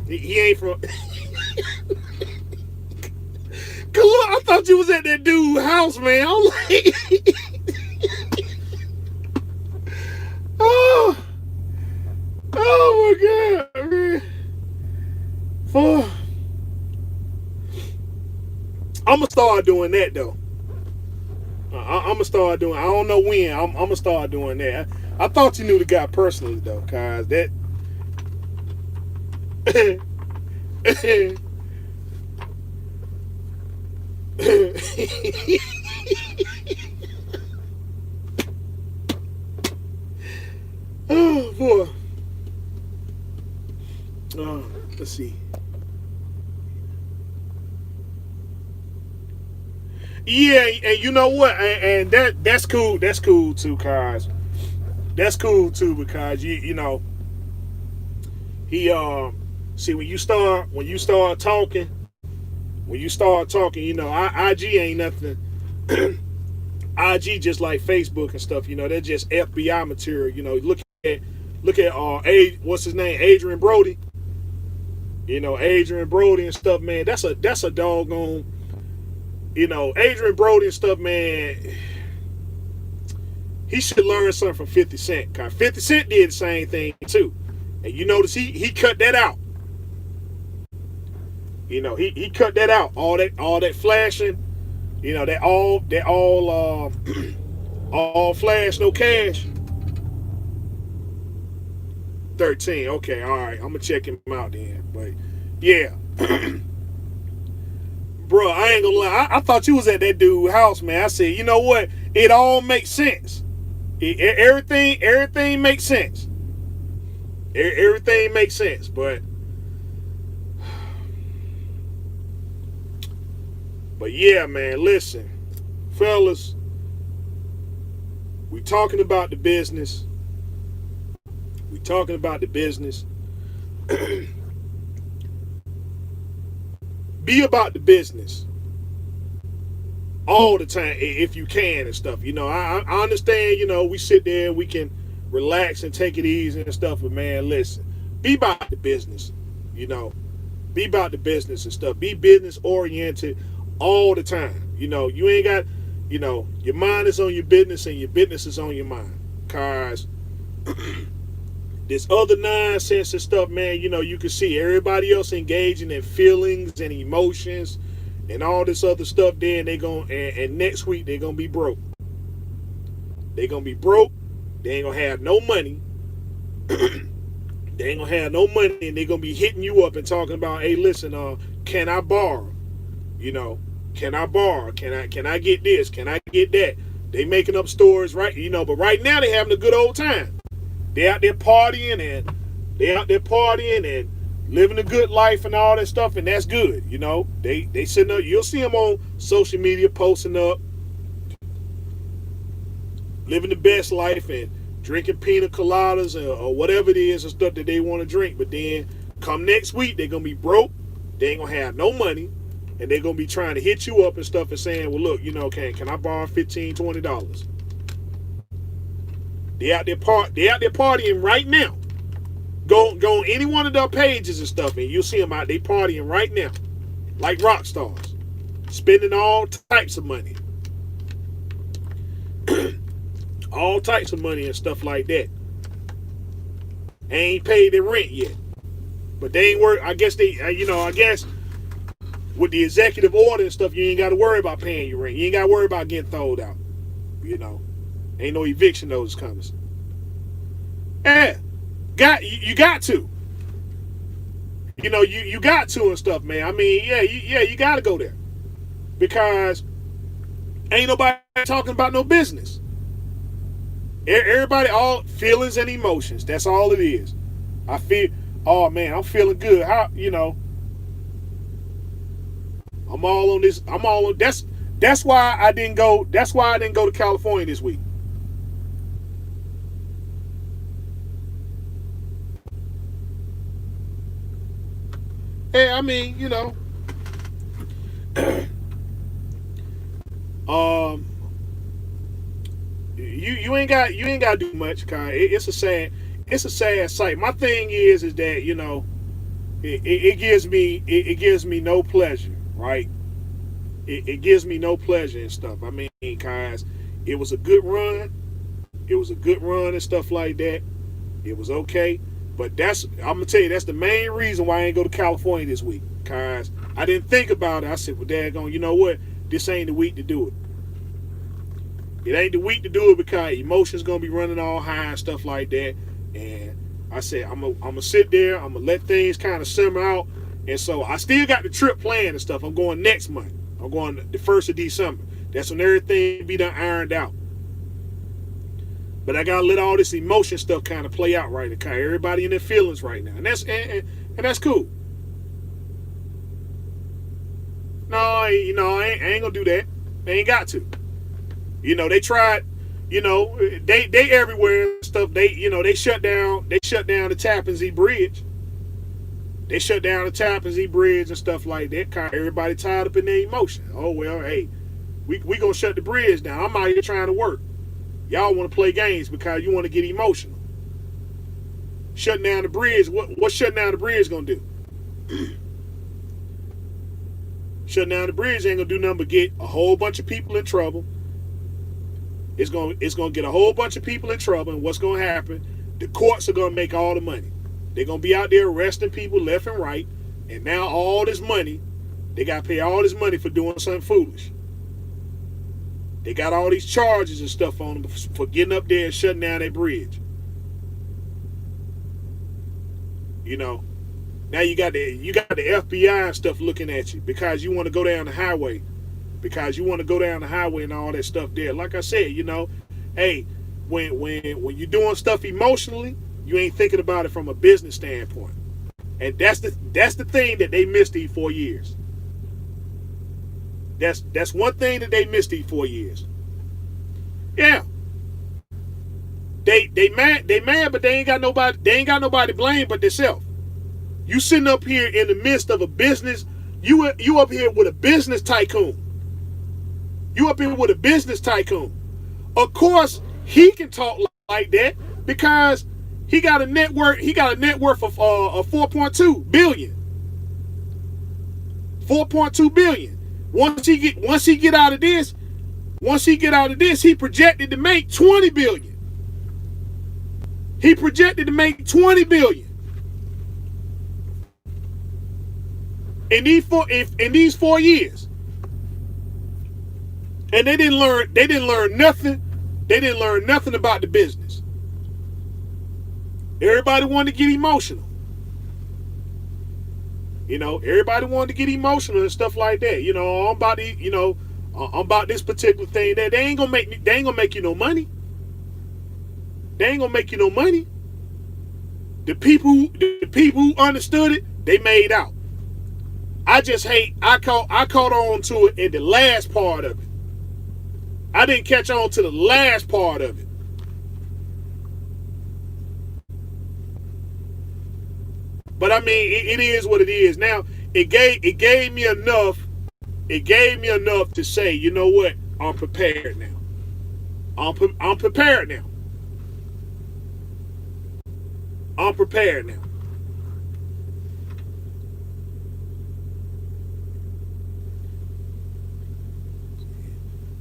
He ain't from. Cause look, I thought you was at that dude's house, man. I'm like, oh my God, man. I'm gonna start doing that though. I'm gonna start doing. I don't know when. I'm gonna start doing that. I thought you knew the guy personally though, cause that. Oh boy. Let's see. Yeah, and you know what? And that's cool. That's cool too, cause that's cool too because you know he see when you start talking, you know, IG ain't nothing. IG just like Facebook and stuff, you know, they're just FBI material. You know, look at what's his name, Adrian Brody. You know, Adrian Brody and stuff, man. That's a doggone. You know, Adrian Brody and stuff, man. He should learn something from 50 Cent. Cause 50 Cent did the same thing too, and you notice he cut that out. You know, he cut that out. All that flashing. You know, all flash, no cash. 13. Okay, all right. I'm gonna check him out then. But yeah, bro, I ain't gonna lie. I thought you was at that dude's house, man. I said, you know what? It all makes sense. Everything makes sense. Everything makes sense. But yeah, man. Listen, fellas, we talking about the business. We talking about the business. Be about the business all the time if you can and stuff. You know, I understand, you know, we sit there and we can relax and take it easy and stuff, but man, listen, be about the business, you know, be about the business and stuff. Be business oriented all the time. You know, you ain't got, you know, your mind is on your business and your business is on your mind. Cause this other nonsense and stuff, man, you know, you can see everybody else engaging in feelings and emotions and all this other stuff there, and and next week they're gonna be broke. They're gonna be broke, they ain't gonna have no money. They ain't gonna have no money, and they're gonna be hitting you up and talking about, hey, listen, can I borrow? You know, can I borrow? Can I get this? Can I get that? They making up stories, right? You know, but right now they having a good old time. They out there partying and living a good life and all that stuff, and that's good. You know, they sitting up. You'll see them on social media posting up, living the best life and drinking pina coladas or whatever it is and stuff that they want to drink. But then come next week, they're gonna be broke. They ain't gonna have no money, and they're gonna be trying to hit you up and stuff and saying, well, look, you know, can I borrow $15, $20? They out there partying right now. Go on any one of their pages and stuff, and you'll see them out there partying right now, like rock stars, spending all types of money, all types of money and stuff like that. They ain't paid their rent yet, but they ain't work. I guess with the executive order and stuff, you ain't got to worry about paying your rent. You ain't got to worry about getting thrown out. You know. Ain't no eviction notice coming. Yeah, you got to. You know, you got to and stuff, man. I mean, you got to go there because ain't nobody talking about no business. Everybody, all feelings and emotions. That's all it is. I feel, oh man, I'm feeling good. How, you know, I'm all on this. I'm all on. That's why I didn't go. That's why I didn't go to California this week. Hey, I mean, you know, um, you ain't got to do much, Kai. It's a sad sight. My thing is that, you know, it gives me no pleasure, right? It gives me no pleasure and stuff. I mean, guys, it was a good run. It was a good run and stuff like that. It was okay. But I'm gonna tell you, that's the main reason why I ain't go to California this week. Cause I didn't think about it. I said, well, daggone, you know what? This ain't the week to do it. It ain't the week to do it because emotions gonna be running all high and stuff like that. And I said I'm gonna sit there. I'm gonna let things kind of simmer out. And so I still got the trip planned and stuff. I'm going next month. I'm going the 1st of December. That's when everything be done ironed out. But I gotta let all this emotion stuff kind of play out right. Because everybody in their feelings right now, and that's cool. No, I ain't gonna do that. They ain't got to. They tried. They everywhere and stuff. They shut down the Tappan Zee Bridge. They shut down the Tappan Zee Bridge and stuff like that. Everybody tied up in their emotion. Oh well, hey, we gonna shut the bridge down. I'm out here trying to work. Y'all want to play games because you want to get emotional. Shutting down the bridge. What shutting down the bridge gonna do? Shutting down the bridge ain't gonna do nothing but get a whole bunch of people in trouble. It's gonna get a whole bunch of people in trouble, and what's gonna happen? The courts are gonna make all the money. They're gonna be out there arresting people left and right, and now all this money, they gotta pay all this money for doing something foolish. They got all these charges and stuff on them for getting up there and shutting down that bridge. Now you got the FBI and stuff looking at you because you want to go down the highway. Because you want to go down the highway and all that stuff there. Like I said, hey, when you're doing stuff emotionally, you ain't thinking about it from a business standpoint. And that's the thing that they missed these 4 years. That's one thing that they missed these 4 years. Yeah. They mad, but they ain't got nobody to blame but themselves. You sitting up here in the midst of a business, you up here with a business tycoon. You up here with a business tycoon. Of course, he can talk like that because he got a net worth of 4.2 billion. 4.2 billion. Once he get out of this, he projected to make 20 billion. He projected to make 20 billion. In these 4 years. And they didn't learn nothing. They didn't learn nothing about the business. Everybody wanted to get emotional. Everybody wanted to get emotional and stuff like that. I'm about this particular thing that they ain't gonna make you no money. They ain't gonna make you no money. The people who understood it, they made out. I caught on to it in the last part of it. I didn't catch on to the last part of it. But I mean, it is what it is. Now, it gave me enough. It gave me enough to say, you know what? I'm prepared now. I'm prepared now. I'm prepared now.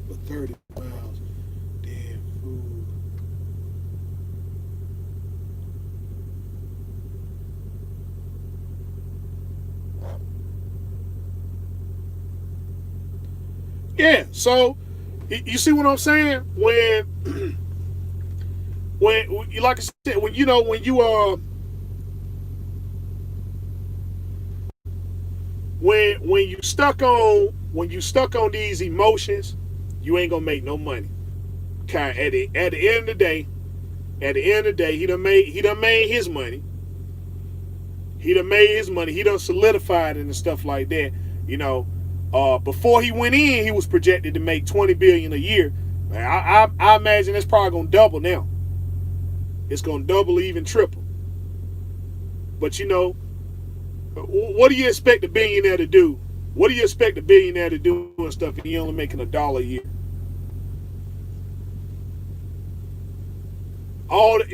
For 30 miles, damn food. Yeah, so you see what I'm saying? When like I said, when you stuck on these emotions, you ain't gonna make no money. At the end of the day, he done made his money. He done solidified it and stuff like that. Before he went in, he was projected to make 20 billion a year. I imagine it's probably gonna double now. It's gonna double, even triple. But what do you expect a billionaire to do? What do you expect a billionaire to do and stuff if you're only making $1 a year?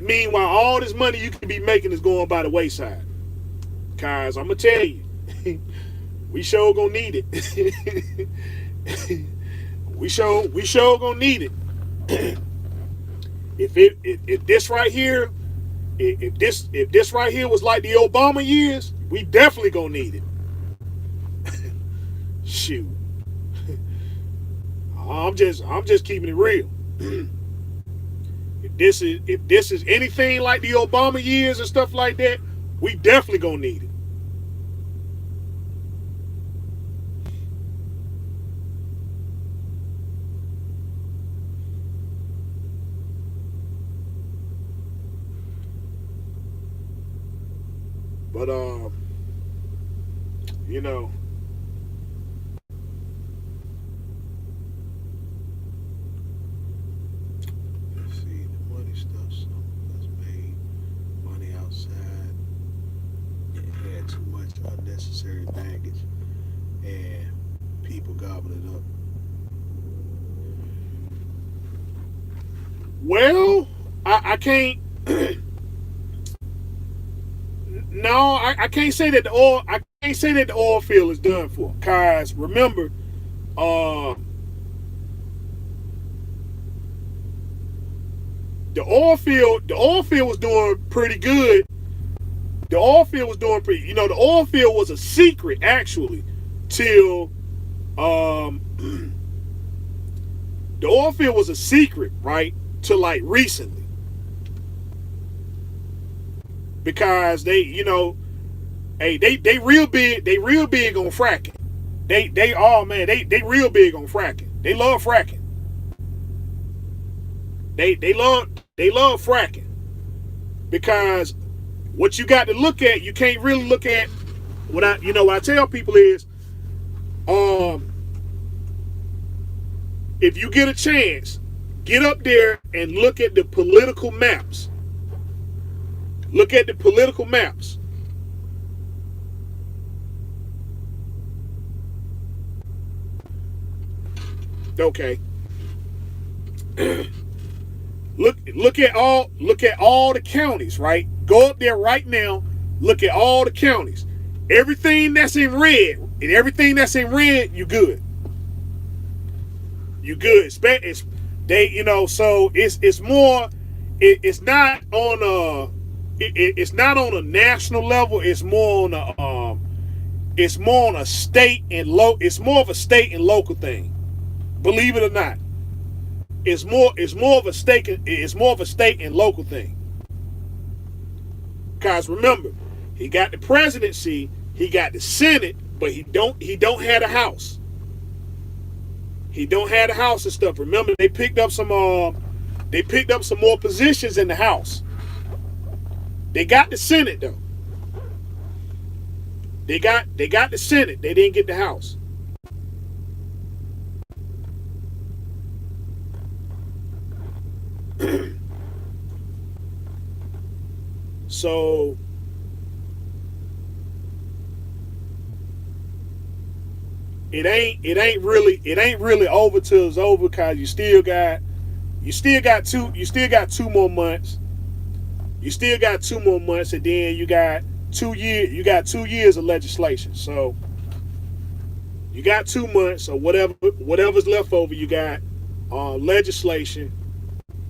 Meanwhile, all this money you could be making is going by the wayside. Cause I'm gonna tell you, we sure gonna need it. we sure gonna need it. If this right here, if this right here was like the Obama years, we definitely gonna need it. Shoot. I'm just keeping it real. if this is anything like the Obama years and stuff like that, we definitely gonna need it. But you know, let's see, the money stuff, some was made money outside. It had too much unnecessary baggage, and people gobbled it up. well, I can't. No, I can't say that the oil. I can't say that the oil field is done for. Cause remember, uh, the oil field was doing pretty good. The oil field was doing pretty. You know, the oil field was a secret actually, till um, the oil field was a secret, right? Till like recently, because they, you know, hey, they real big on fracking. They oh man, they real big on fracking. They love fracking. They love fracking because what you got to look at, you can't really look at what I tell people is um if you get a chance, get up there and look at the political maps. Look at the political maps. Okay. Look at all the counties, right? Go up there right now, look at all the counties. Everything that's in red, and everything that's in red, you good. You good. They, you know, so it's more it's not on it's not on a national level, it's more on a state and it's more of a state and local thing. Believe it or not. It's more of a state and local thing. Because remember, he got the presidency, he got the Senate, but he don't have the House. He don't have the House and stuff. Remember, they picked up some more positions in the House. They got the Senate though. They got the Senate. They didn't get the House. So it ain't really over till it's over, because you still got two more months. You still got 2 more months, and then you got 2 years of legislation. So you got 2 months or whatever's left over. You got legislation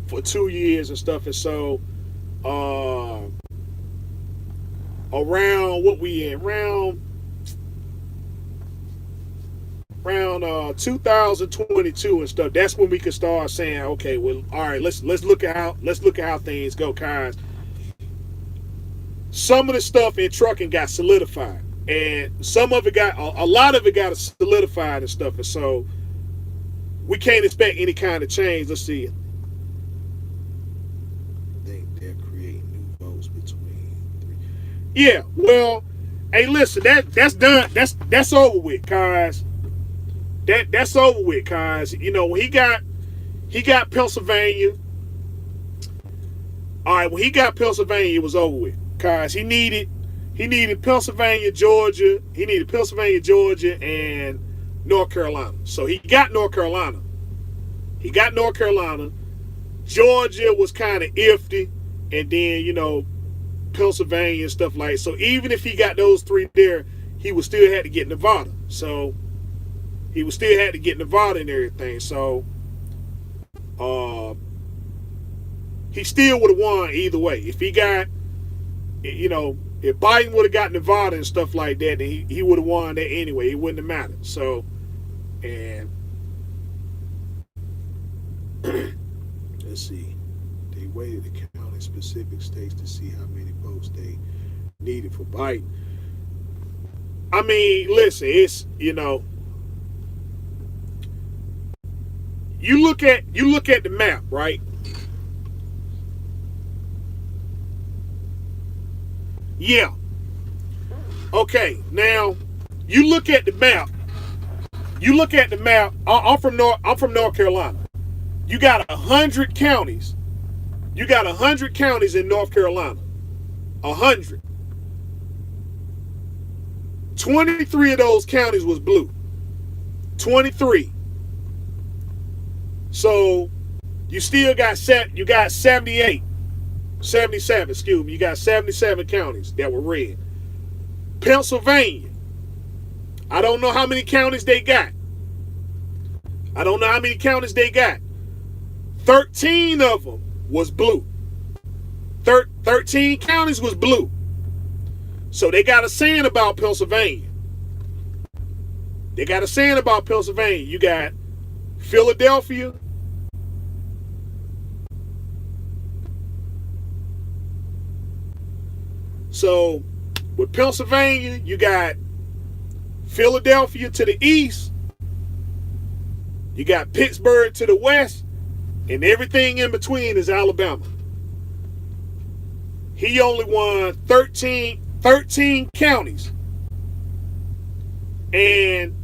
for 2 years and stuff. And so around what we in around 2022 and stuff, that's when we can start saying, okay, well, all right, let's look at how things go, guys. Some of the stuff in trucking got solidified, and some of it got a lot of it got solidified and stuff, and so we can't expect any kind of change. Let's see. I think they're creating new votes between three. Yeah, well, hey, listen, that's done. That's over with, cause that's over with, cause you know when he got Pennsylvania. All right, when he got Pennsylvania, it was over with, cause he needed Pennsylvania, Georgia. He needed Pennsylvania, Georgia, and North Carolina. So he got North Carolina. Georgia was kind of iffy, and then you know Pennsylvania and stuff like. So even if he got those three there, he would still have to get Nevada. So he would still have to get Nevada and everything. So he still would have won either way. If he got, you know, if Biden would have got Nevada and stuff like that, then he would have won that anyway. It wouldn't have mattered. So, and let's see, they waited to count in specific states to see how many votes they needed for Biden. I mean, listen, it's, you know, you look at the map, right? Yeah. Okay, now you look at the map. You look at the map. I'm from North Carolina. You got 100 counties. You got 100 counties in North Carolina. 100. 23 of those counties was blue. 23. So you still got 78, 77, excuse me. You got 77 counties that were red. Pennsylvania, I don't know how many counties they got. 13 of them was blue. 13 counties was blue. So they got a saying about Pennsylvania. You got Philadelphia. So with Pennsylvania, you got Philadelphia to the east. You got Pittsburgh to the west. And everything in between is Alabama. He only won 13 counties. And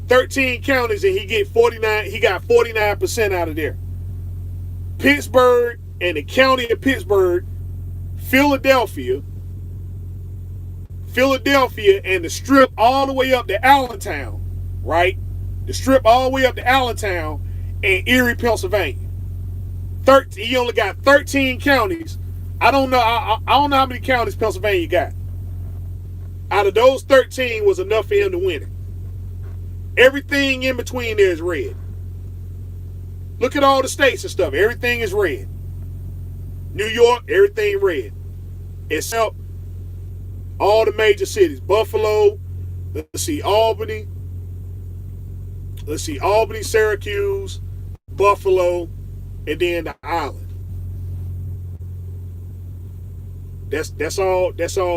13 counties, and he got 49% out of there. Pittsburgh and the county of Pittsburgh, Philadelphia, and the strip all the way up to Allentown, right? The strip all the way up to Allentown and Erie, Pennsylvania. He only got 13 counties. I don't know how many counties Pennsylvania got. Out of those 13 was enough for him to win it. Everything in between there is red. Look at all the states and stuff. Everything is red. New York, everything red. Except all the major cities. Buffalo, let's see, Albany, Syracuse, Buffalo, and then the island. That's all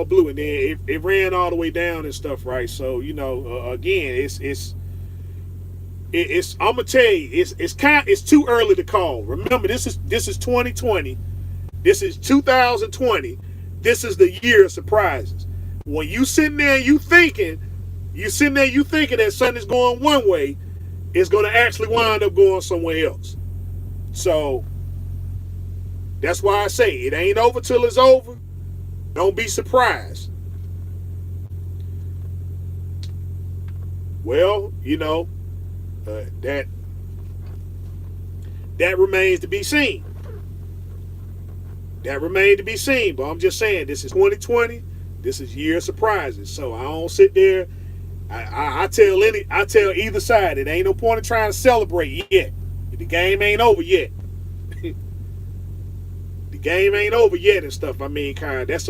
blue, and then it ran all the way down and stuff, right? So, you know, again, it's I'm gonna tell you, it's too early to call. Remember, this is 2020, this is 2020, this is the year of surprises. When you sitting there, you thinking that something's going one way, it's gonna actually wind up going somewhere else. So that's why I say it ain't over till it's over. Don't be surprised. Well, you know, that remains to be seen. But I'm just saying, this is 2020. This is year of surprises. So I don't sit there. I tell either side, it ain't no point in trying to celebrate yet. The game ain't over yet. And stuff. I mean, kind of, that's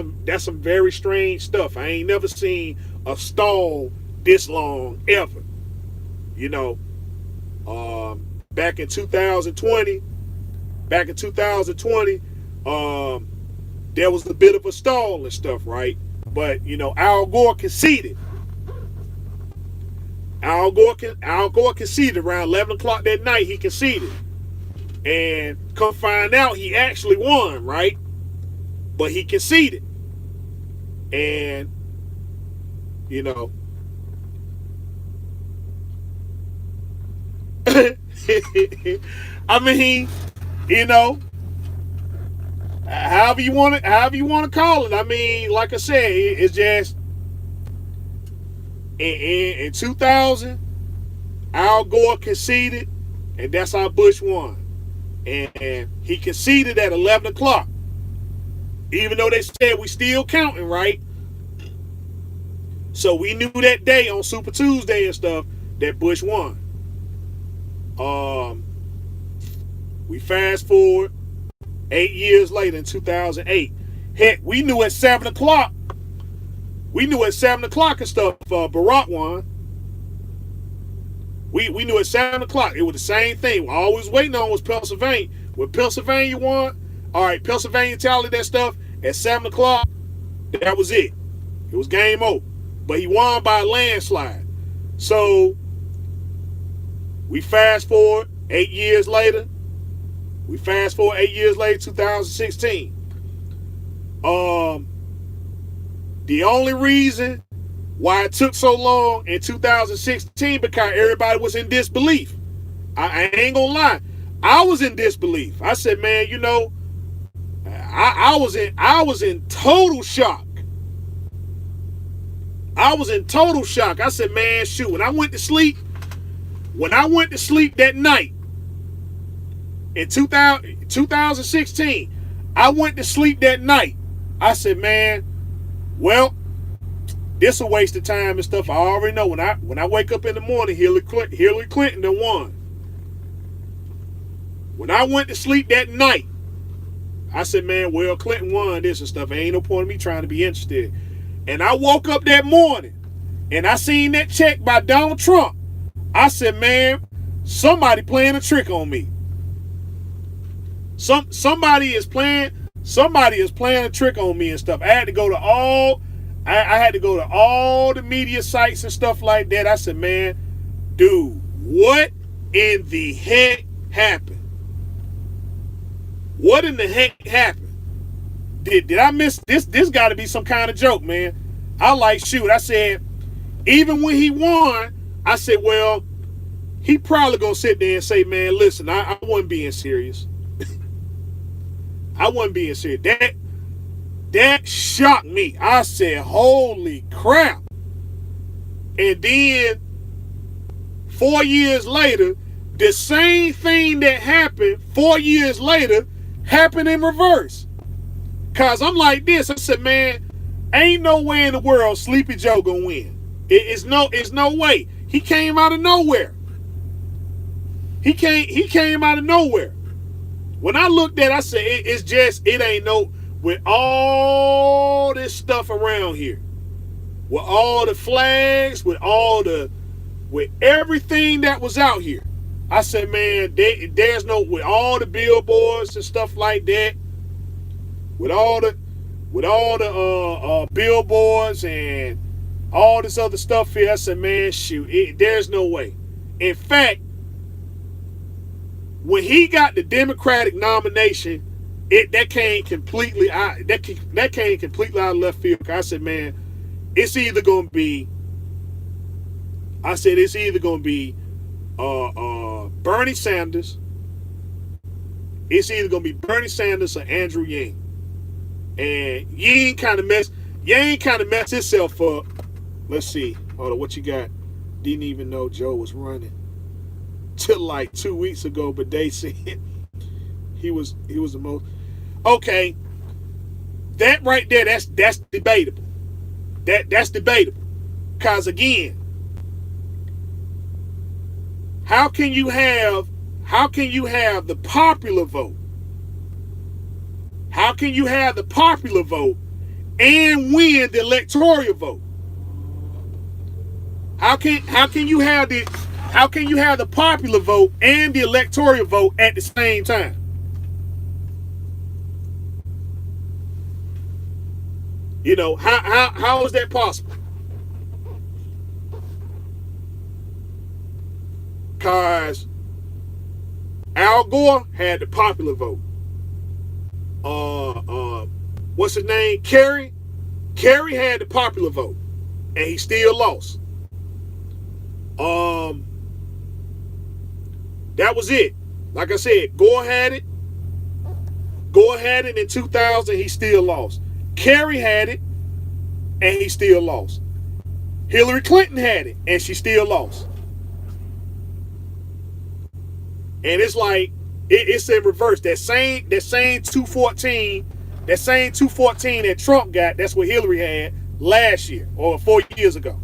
some very strange stuff. I ain't never seen a stall this long ever. You know, back in 2020, there was a bit of a stall and stuff, right? But, you know, Al Gore conceded. Al Gore conceded around 11 o'clock that night. He conceded. And come find out, he actually won, right? But he conceded. And, you know, I mean, you know, however you want to call it. I mean, like I said, it's just in 2000, Al Gore conceded, and that's how Bush won. And he conceded at 11 o'clock. Even though they said we still counting, right? So we knew that day on Super Tuesday and stuff that Bush won. We fast forward 8 years later in 2008. Heck, we knew at 7 o'clock. And stuff Barack won. We knew at 7 o'clock. It was the same thing. All we was waiting on was Pennsylvania. When Pennsylvania won, all right, Pennsylvania tallied that stuff at 7 o'clock. That was it. It was game over. But he won by a landslide. So we fast forward 8 years later. 2016. The only reason why it took so long in 2016 because everybody was in disbelief. I ain't gonna lie. I was in disbelief. I said, man, you know, I was in total shock. I was in total shock. I said, man, shoot, when I went to sleep that night in 2016, I went to sleep that night. I said, man, well, this a waste of time and stuff. I already know when I wake up in the morning, Hillary Clinton done won. When I went to sleep that night, I said, man, well, Clinton won this and stuff. Ain't no point in me trying to be interested. And I woke up that morning and I seen that check by Donald Trump. I said, man, somebody playing a trick on me. Somebody is playing a trick on me and stuff. I had to go to all the media sites and stuff like that. I said, man, dude, what in the heck happened? What in the heck happened? Did I miss this? This got to be some kind of joke, man. I said, even when he won, I said, well, he probably gonna sit there and say, man, listen, I wasn't being serious. I wasn't being serious. That shocked me. I said, holy crap. And then 4 years later, the same thing that happened 4 years later happened in reverse. Cause I'm like this. I said, man, ain't no way in the world Sleepy Joe gonna win. It's no way. He came out of nowhere. He came out of nowhere. When I looked at it, I said, it ain't no, with all this stuff around here, with all the flags, with everything that was out here, I said, man, there's no, with all the billboards and stuff like that, with all the billboards and all this other stuff here, I said, man, shoot, there's no way. In fact, when he got the Democratic nomination, that came completely out of left field. I said, man, it's either gonna be Bernie Sanders. It's either gonna be Bernie Sanders or Andrew Yang. And Yang kind of messed himself up. Let's see. Hold on, what you got? Didn't even know Joe was running till like 2 weeks ago, but they said he was the most. Okay, that right there, that's debatable. That's debatable. Cause again, how can you have the popular vote? How can you have the popular vote and win the electoral vote? How can you have the popular vote and the electoral vote at the same time? You know, how is that possible? Because Al Gore had the popular vote. What's his name? Kerry had the popular vote, and he still lost. That was it. Like I said, Gore had it. Gore had it in 2000. He still lost. Kerry had it, and he still lost. Hillary Clinton had it, and she still lost. And it's like it's in reverse. That same 214, that Trump got, that's what Hillary had last year or 4 years ago.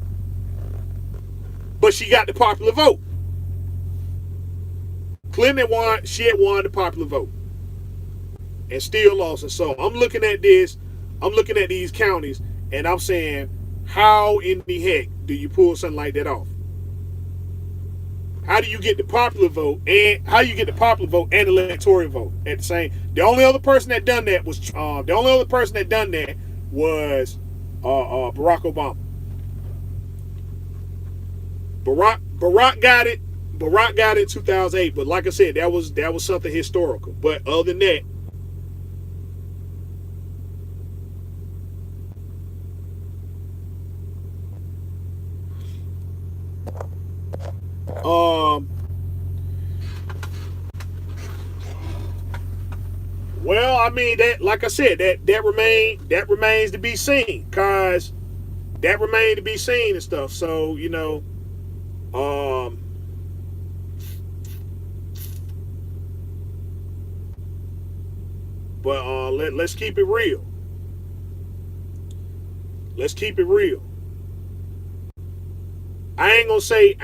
But she got the popular vote. Clinton won. She had won the popular vote, and still lost. And so I'm looking at this. I'm looking at these counties, and I'm saying, how in the heck do you pull something like that off? how do you get the popular vote and how you get the popular vote and the electoral vote at the same? The only other person that done that was Barack Obama. Barack got it. Barack got it in 2008, but like I said, that was something historical. But other than that, well, I mean that, like I said, that remains to be seen, cause that remains to be seen and stuff. So but let's keep it real. Let's keep it real. I ain't gonna say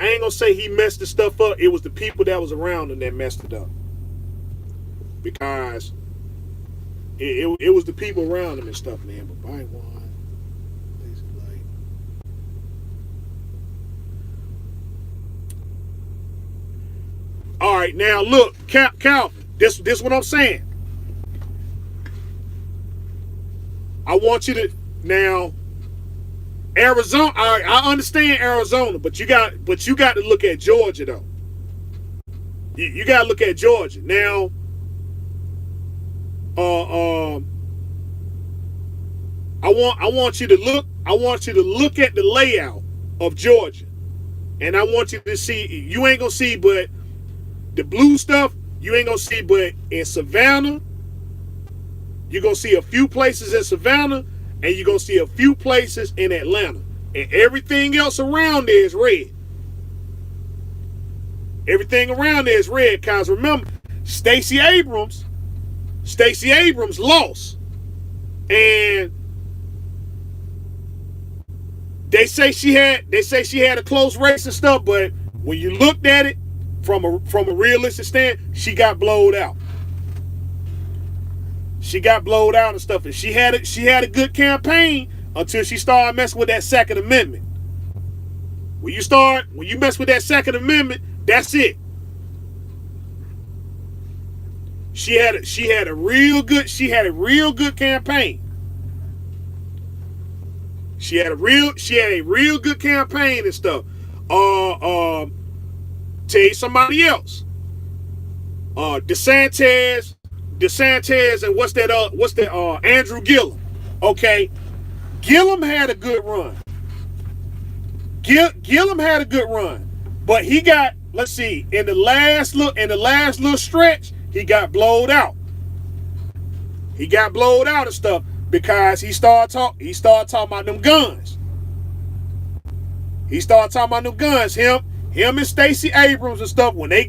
he messed the stuff up. It was the people that was around him that messed it up, because it was the people around him and stuff, man. But by one, basically, all right, now look, Calvin. This what I'm saying. I want you to now. Arizona, all right, I understand Arizona, but you got to look at Georgia though. You got to look at Georgia now. I want you to look at the layout of Georgia, and I want you to see. You ain't gonna see, but the blue stuff you ain't gonna see, but in Savannah, you're gonna see a few places in Savannah. And you're going to see a few places in Atlanta. And everything else around there is red. Everything around there is red. Because remember, Stacey Abrams lost. And they say she had a close race and stuff, but when you looked at it from a realistic stand, she got blowed out. She got blowed out and stuff, and she had a good campaign until she started messing with that Second Amendment. When you mess with that Second Amendment, that's it. She had a real good campaign. She had a real good campaign and stuff. Tell you somebody else. DeSantis and what's that Andrew Gillum. Okay. Gillum had a good run. Gillum had a good run. But he got, let's see, in the last little stretch, he got blowed out. He got blowed out and stuff because he started talking about them guns. He started talking about them guns. Him and Stacey Abrams and stuff, when they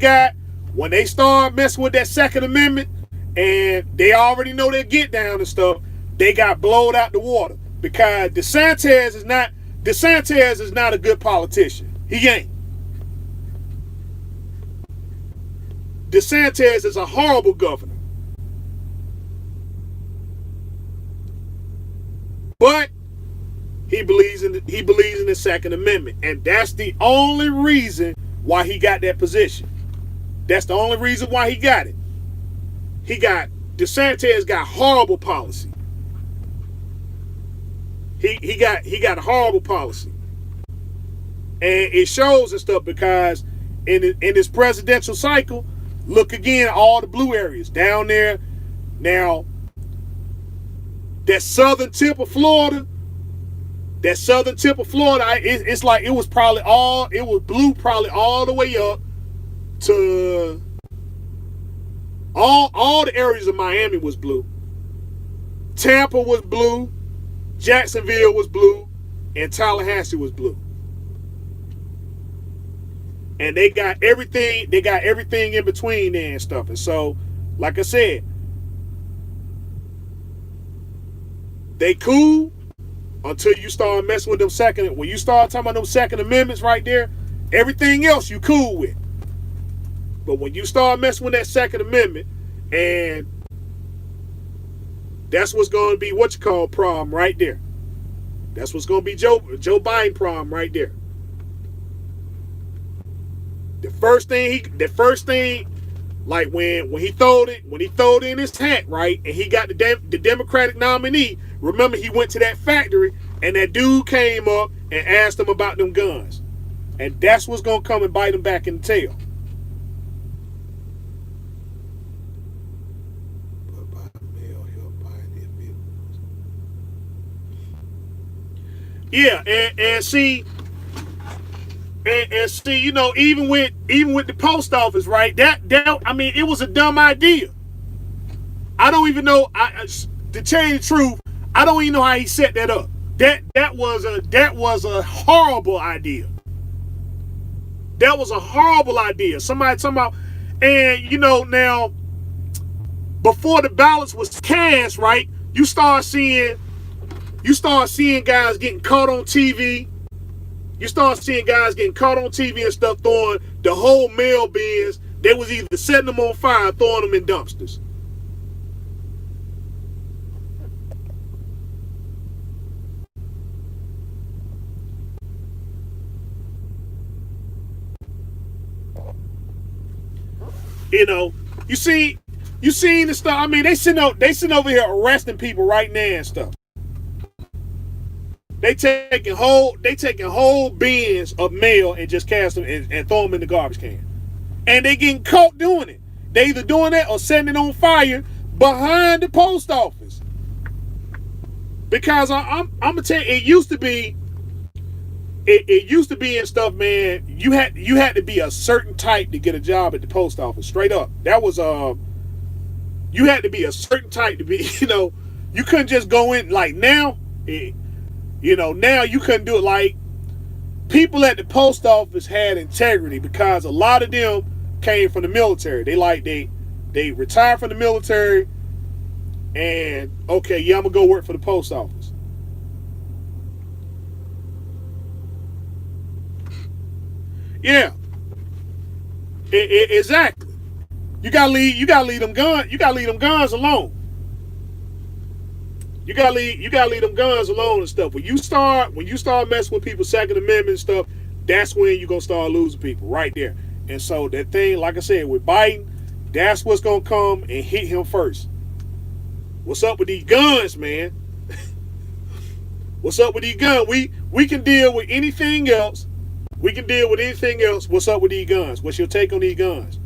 started messing with that Second Amendment, and they already know their get down and stuff, they got blowed out the water. Because DeSantis is not a good politician. He ain't. DeSantis is a horrible governor. But he believes in the Second Amendment. And that's the only reason why he got that position. That's the only reason why he got it. DeSantis got horrible policy. He got a horrible policy. And it shows and stuff because in this presidential cycle, look again, all the blue areas down there. Now, that southern tip of Florida, it's like it was blue probably all the way up to all the areas of Miami was blue. Tampa was blue, Jacksonville was blue, and Tallahassee was blue. And they got everything in between there and stuff. And so, like I said, they cool until you start messing with them when you start talking about them Second Amendments right there, everything else you cool with. But when you start messing with that Second Amendment, and that's what's going to be what you call problem right there. That's what's going to be Joe Biden problem right there. The first thing, like when he throwed it in his hat, right, and he got the Democratic nominee. Remember, he went to that factory, and that dude came up and asked him about them guns, and that's what's gonna come and bite him back in the tail. But by mail, he'll buy their vehicles. Yeah, and see. And see, you know, even with the post office, right? That I mean, it was a dumb idea. I don't even know. To tell you the truth, I don't even know how he set that up. That was a horrible idea. That was a horrible idea. Somebody talking about, and you know, now before the ballots was cast, right? You start seeing guys getting caught on TV. You start seeing guys getting caught on TV and stuff, throwing the whole mail bins. They was either setting them on fire or throwing them in dumpsters. You know, you seen the stuff. I mean, they sitting over here arresting people right now and stuff. They taking whole bins of mail and just cast them and throw them in the garbage can, and they getting caught doing it. They either doing that or setting it on fire behind the post office. Because I'm gonna tell you, it used to be and stuff, man. You had to be a certain type to get a job at the post office. Straight up, that was you had to be a certain type to be. You know, you couldn't just go in like now. You know, now you couldn't do it. Like, people at the post office had integrity because a lot of them came from the military. They retired from the military, and okay, yeah, I'm gonna go work for the post office. Yeah, exactly. You gotta leave them guns alone. You gotta leave them guns alone and stuff. When you start messing with people's Second Amendment and stuff, that's when you're gonna start losing people right there. And so that thing, like I said, with Biden, that's what's gonna come and hit him first. What's up with these guns, man? What's up with these guns? We can deal with anything else. What's up with these guns? What's your take on these guns?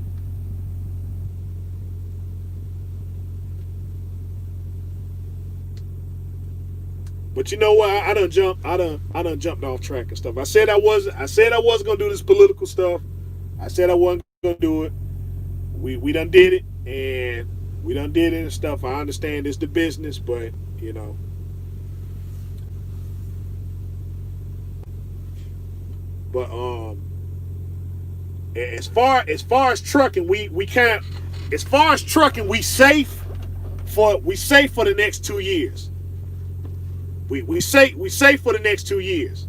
But you know what? I done jumped off track and stuff. I said I wasn't gonna do this political stuff. I said I wasn't gonna do it. We done did it, and we done did it and stuff. I understand it's the business, but you know. But as far as trucking, we can't. As far as trucking, we safe for the next 2 years. We safe for the next 2 years.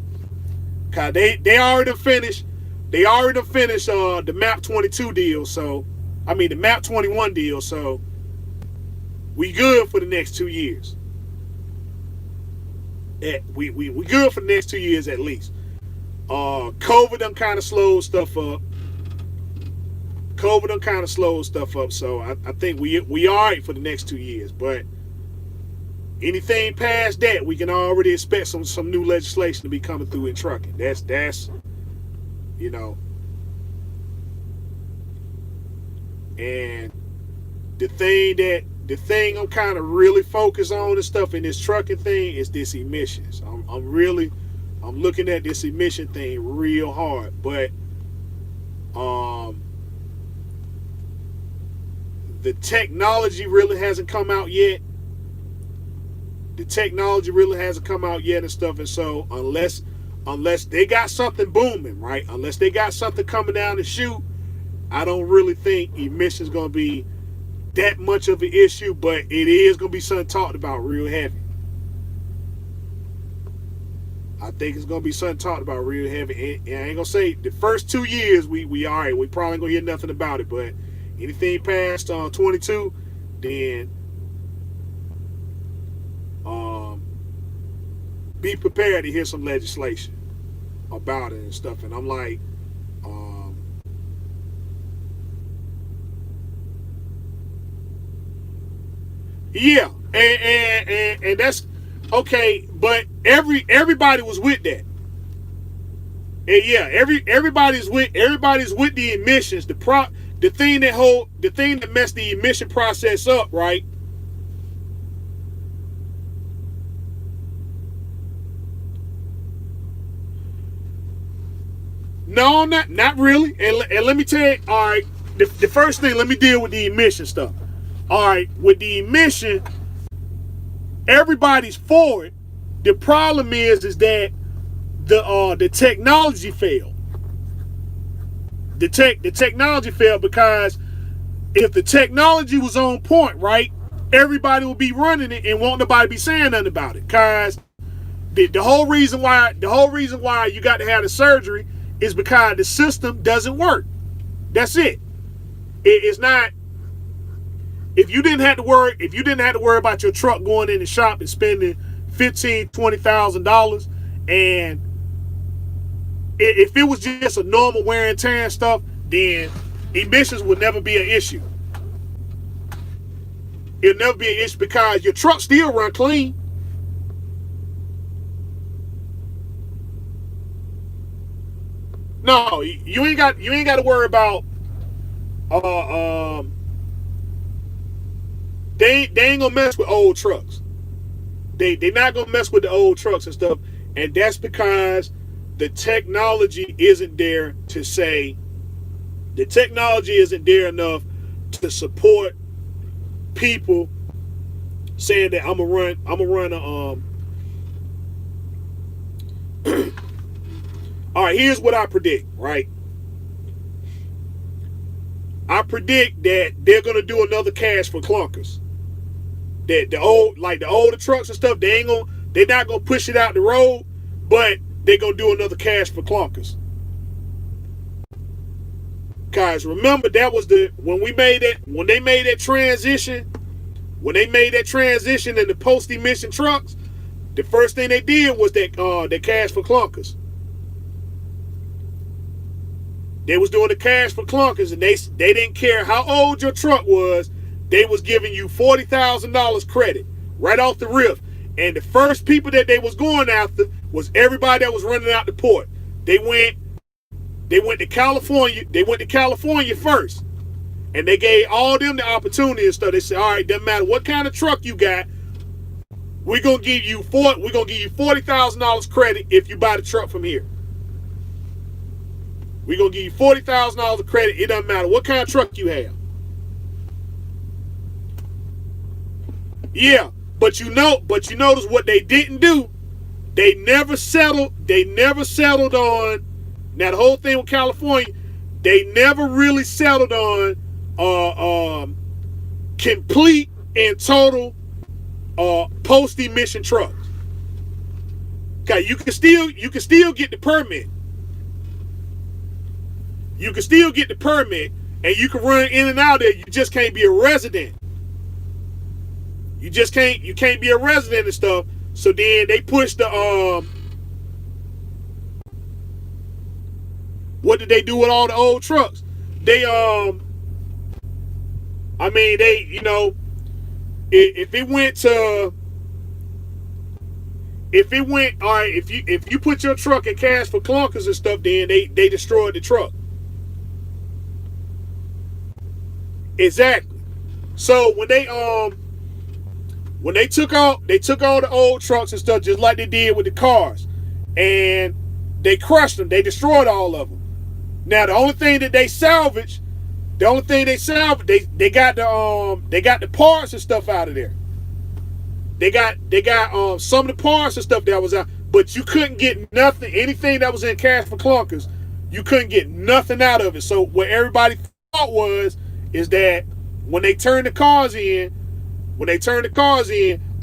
Cause they already finished. They already finished the MAP 22 deal. So I mean the MAP 21 deal. So we good for the next 2 years. We good for the next 2 years at least. COVID done kind of slowed stuff up. So I think we all right for the next 2 years. But anything past that, we can already expect some new legislation to be coming through in trucking. That's you know. And the thing I'm kind of really focused on and stuff in this trucking thing is this emissions. I'm looking at this emission thing real hard, but the technology really hasn't come out yet. And stuff, and so unless they got something booming, right? Unless they got something coming down the chute, I don't really think emissions gonna be that much of an issue, but it is gonna be something talked about real heavy. I think it's gonna be something talked about real heavy. And I ain't gonna say the first 2 years we all right. We probably ain't gonna hear nothing about it, but anything past 22, then be prepared to hear some legislation about it and stuff. And I'm like, Yeah, and that's okay. But everybody was with that. And yeah, everybody's with the emissions. The thing that messed the emission process up, right? No, not really. And let me tell you, all right, the first thing, let me deal with the emission stuff. All right, with the emission, everybody's for it. The problem is that the technology failed. The technology failed because if the technology was on point, right, everybody would be running it and won't nobody be saying nothing about it. Cause the whole reason why you got to have the surgery is because the system doesn't work. That's it. It's not. If you didn't have to worry about your truck going in the shop and spending $15,000-$20,000, and if it was just a normal wear and tear and stuff, then emissions would never be an issue. It'll never be an issue because your truck still run clean. No, you ain't got to worry about they ain't gonna mess with old trucks. They not gonna mess with the old trucks and stuff, and that's because the technology isn't there to say the technology isn't there enough to support people saying that I'm gonna run a all right, here's what I predict, right? I predict that they're gonna do another cash for clunkers. That the older trucks and stuff, they're not gonna push it out the road, but they're gonna do another cash for clunkers. Guys, remember that was when they made that transition in the post emission trucks, the first thing they did was that cash for clunkers. They was doing the cash for clunkers, and they didn't care how old your truck was. They was giving you $40,000 credit right off the rip. And the first people that they was going after was everybody that was running out the port. They went to California. They went to California first, and they gave all them the opportunity and stuff. They said, "All right, doesn't matter what kind of truck you got, we're gonna give you $40,000 credit if you buy the truck from here. We're gonna give you $40,000 of credit. It doesn't matter what kind of truck you have." Yeah, but you notice what they didn't do. They never settled on. Now the whole thing with California, they never really settled on complete and total post emission trucks. Okay, you can still get the permit. You can still get the permit, and you can run in and out there. You just can't be a resident. You can't be a resident and stuff. So then they pushed the what did they do with all the old trucks? They if you put your truck in cash for clunkers and stuff, then they destroyed the truck. Exactly. So when they took all the old trucks and stuff, just like they did with the cars, and they crushed them, they destroyed all of them. Now the only thing they salvaged, they got the parts and stuff out of there. They got some of the parts and stuff that was out, but you couldn't get nothing, anything that was in cash for clunkers, you couldn't get nothing out of it. So what everybody thought is that when they turned the cars in,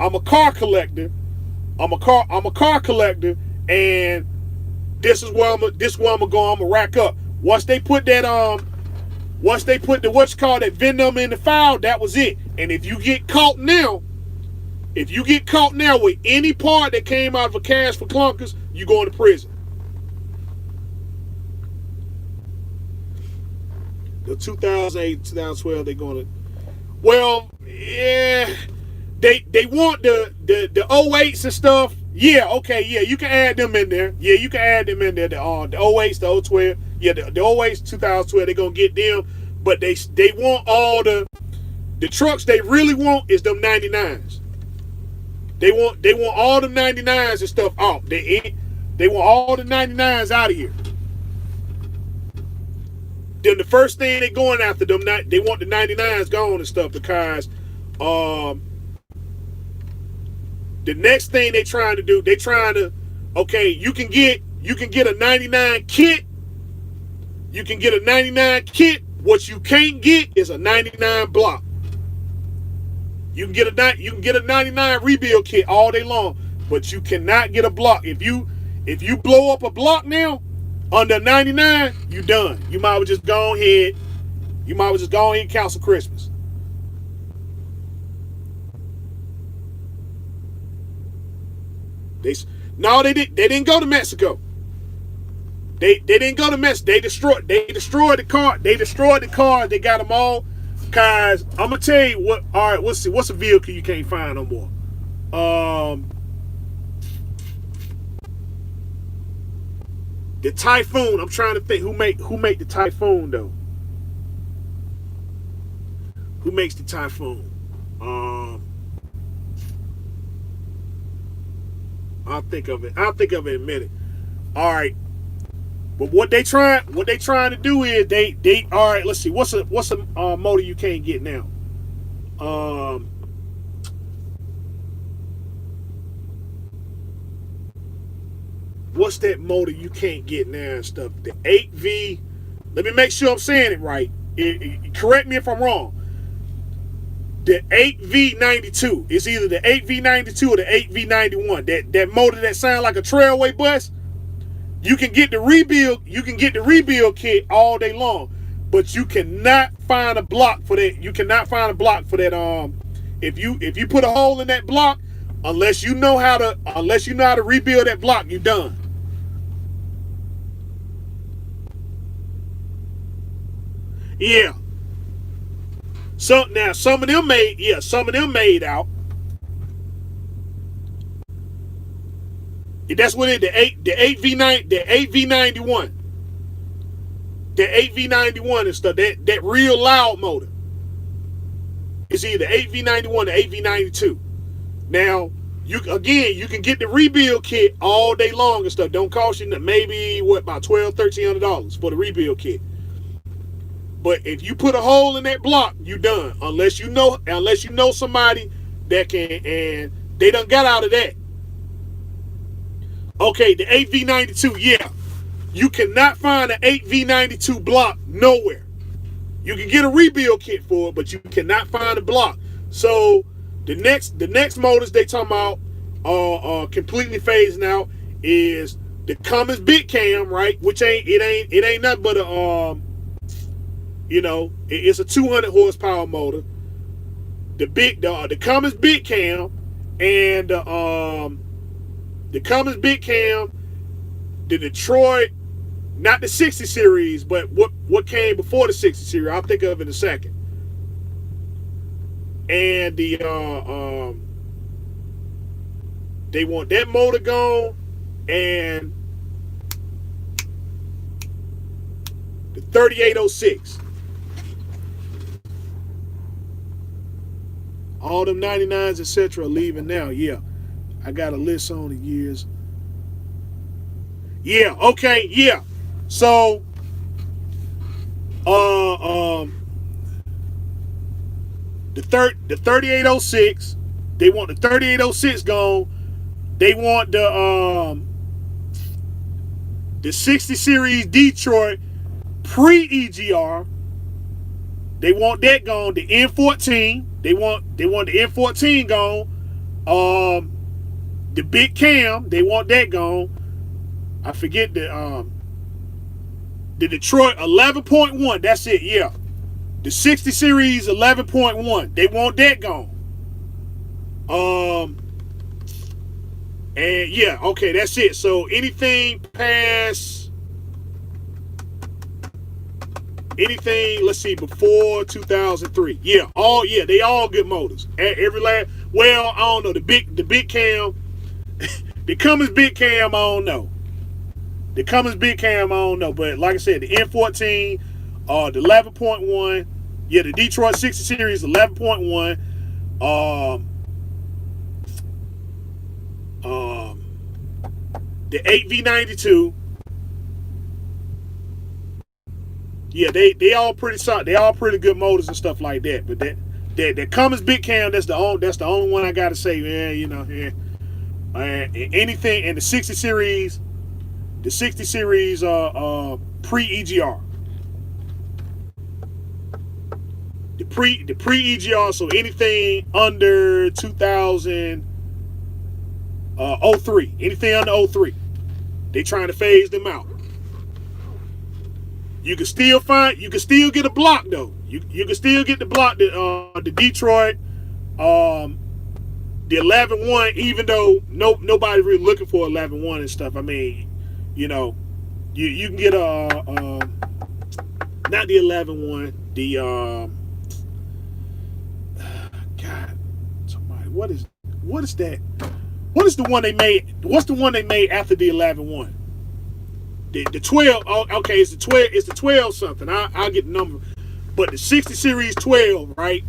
I'm a car collector. I'm a car collector, and this is where I'm gonna go. I'm gonna rack up. Once they put that that VIN number in the file, that was it. And if you get caught now with any part that came out of a cash for clunkers, you going to prison. The 2008, 2012, they're going to. Well, yeah. They want the 08s and stuff. Yeah, okay, yeah, you can add them in there. Yeah, you can add them in there. The 08s, the 012. Yeah, the 08s, 2012, they're gonna get them. But they want all the trucks they really want is them 99s. They want all them 99s and stuff out. They want all the 99s out of here. Then the first thing they going after them, they want the 99s gone and stuff because the next thing they trying to do, okay, you can get a 99 kit. You can get a 99 kit. What you can't get is a 99 block. You can get a 99 rebuild kit all day long, but you cannot get a block. If you blow up a block now under 99, you done. You might as well just go ahead. You might as well just go ahead and cancel Christmas. They didn't go to Mexico. They didn't go to Mexico. They destroyed the car. They destroyed the car. They got them all. Cause I'm gonna tell you what. All right, what's a vehicle you can't find no more? The Typhoon. I'm trying to think who make the Typhoon though. Who makes the Typhoon? I'll think of it. In a minute. All right. But what they trying to do is they all right. Let's see. What's a motor you can't get now? What's that motor you can't get now and stuff? The 8V. Let me make sure I'm saying it right. Correct me if I'm wrong. The 8V92. It's either the 8V92 or the 8V91. That motor that sounds like a Trailway bus. You can get the rebuild. You can get the rebuild kit all day long, but you cannot find a block for that. You cannot find a block for that. If you put a hole in that block, unless you know how to rebuild that block, you're done. Yeah. So now some of them made out. That's what it is. The 8V91. The 8V91 and stuff. That real loud motor. It's either 8V91 or 8V92. Now, you can get the rebuild kit all day long and stuff. Don't cost you maybe about $1,200-$1,300 for the rebuild kit. But if you put a hole in that block, you done. Unless you know somebody that can, and they done got out of that. Okay, the 8V92, yeah. You cannot find an 8V92 block nowhere. You can get a rebuild kit for it, but you cannot find a block. So the next motors they talking about completely phasing out is the Cummins Big Cam, right? Which it ain't nothing but a it's a 200 horsepower motor. The Cummins Big Cam and the Cummins Big Cam, the Detroit, not the 60 series, but what came before the 60 series. I'll think of it in a second. And the they want that motor gone, and the 3806. All them 99s, etc. are leaving now. Yeah. I got a list on the years. Yeah, okay, yeah. So the 3806, they want the 3806 gone. They want the 60 series Detroit pre-EGR. They want that gone. The N14, they want the N14 gone. The Big Cam, they want that gone. I forget the Detroit 11.1. That's it, yeah. The 60 series 11.1. They want that gone. And yeah, okay, that's it. So anything past anything, let's see, before 2003. Yeah, they all good motors. Every last, well, I don't know, the big cam, the Cummins big cam, I don't know. The Cummins big cam, I don't know. But like I said, the N14, the 11.1, yeah, the Detroit 60 Series 11.1, the 8V92. Yeah, they all pretty solid. They all pretty good motors and stuff like that. But that Cummins big cam, that's the only one I gotta say, man. You know, yeah. Anything in the 60 series, pre EGR, the pre EGR. So anything under 2003, anything under 03, they trying to phase them out. You can still get a block though. You can still get the block, the Detroit, the 11.1, even though nobody really looking for 11.1 and stuff. I mean, you know, you can get not the 11.1, the God, somebody, what is that? What is the one they made? What's the one they made after the 11.1? The 12, okay, it's the 12 something. I'll get the number. But the 60 series 12, right?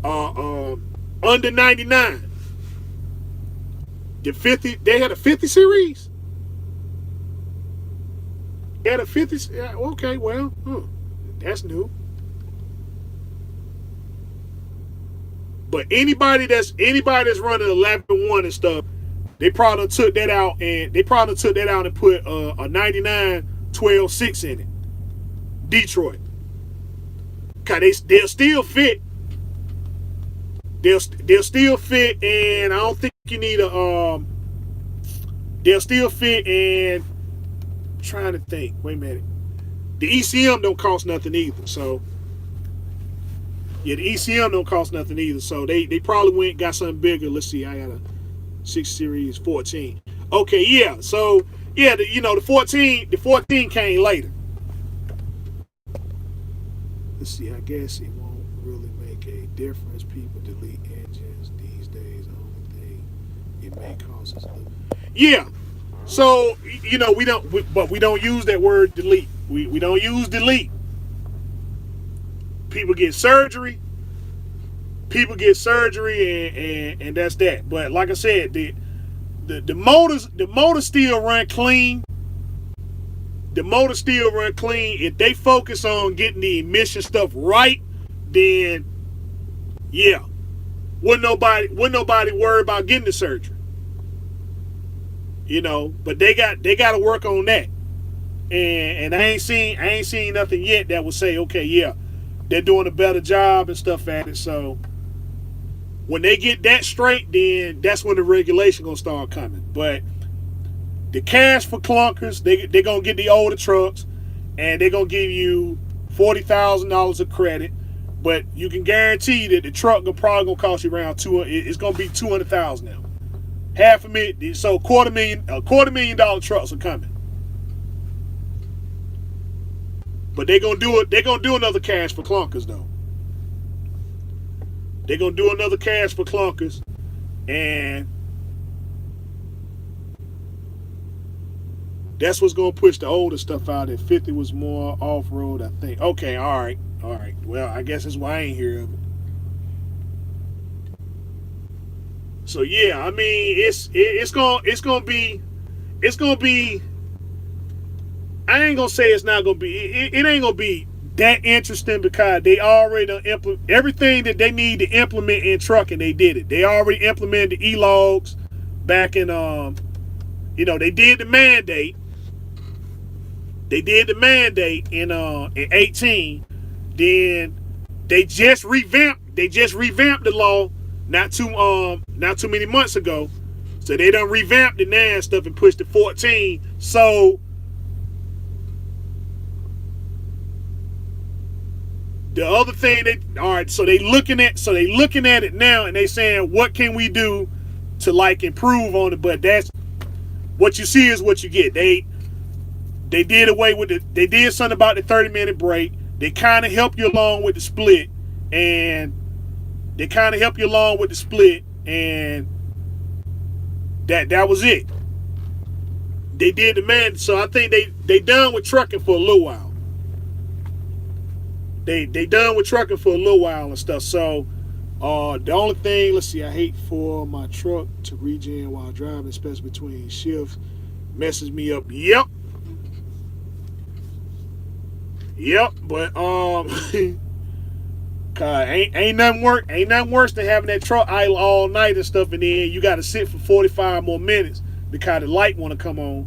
Under 99. The 50, they had a 50 series? They had a 50, okay, well, that's new. But anybody that's running 11.1 and stuff, they probably took that out and put a 99 12.6 in it. Detroit. Cause they'll still fit. They'll still fit, and I don't think you need a they'll still fit, and I'm trying to think. Wait a minute. The ECM don't cost nothing either. So yeah, the ECM don't cost nothing either. So they probably went and got something bigger. Let's see, I got a 6 series 14. Okay, yeah. So yeah, the 14 came later. Let's see, I guess it won't really make a difference. People delete engines these days. The only thing it may cause us yeah. So we don't use that word delete. We don't use delete. People get surgery, and that's that. But like I said, the motors still run clean. The motor still run clean. If they focus on getting the emission stuff right, then yeah, wouldn't nobody worry about getting the surgery. But they got to work on that. And I ain't seen nothing yet that would say, okay, yeah, they're doing a better job and stuff at it. So when they get that straight, then that's when the regulation gonna start coming. But the cash for clunkers, they're gonna get the older trucks, and they're gonna give you $40,000 of credit. But you can guarantee that the truck probably gonna cost you around it's gonna be $200,000 now. $500,000, so $250,000 trucks are coming. But they're gonna do another cash for clunkers though. They're gonna do another cash for clunkers, and that's what's gonna push the older stuff out. If 50 was more off-road, I think. Okay, all right. Well, I guess that's why I ain't hear of it. So yeah, I mean, it's gonna be. I ain't gonna say it's not gonna be. It ain't gonna be that interesting, because they already done implement everything that they need to implement in trucking. They did it. They already implemented the e-logs back in they did the mandate. They did the mandate in 18. Then they just revamped the law not too many months ago. So they done revamped the NAS stuff and pushed to 14. So the other thing so they looking at it now, and they saying, what can we do to improve on it? But that's what you see is what you get. They did away with it. They did something about the 30-minute break. They kind of help you along with the split, and that was it. They did the man. So I think they done with trucking for a little while. They done with trucking for a little while and stuff. So the only thing, let's see, I hate for my truck to regen while driving, especially between shifts. Messes me up. Yep, but ain't nothing worse than having that truck idle all night and stuff, and then you got to sit for 45 more minutes because the light want to come on,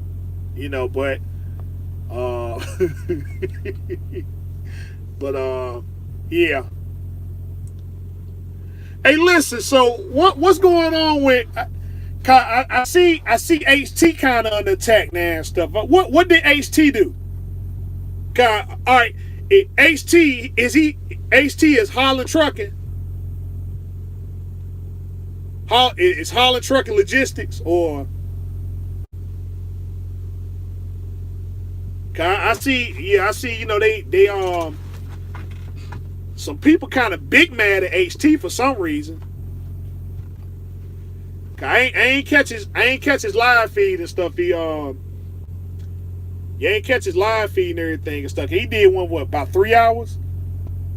But yeah. Hey, listen. So what's going on with? I see HT kind of under attack now and stuff. What did HT do? All right, HT is Holland Trucking. Is Holland Trucking Logistics or? I see. They some people kind of big mad at HT for some reason. I ain't catch his live feed and stuff. You ain't catch his live feed and everything and stuff. He did one about 3 hours,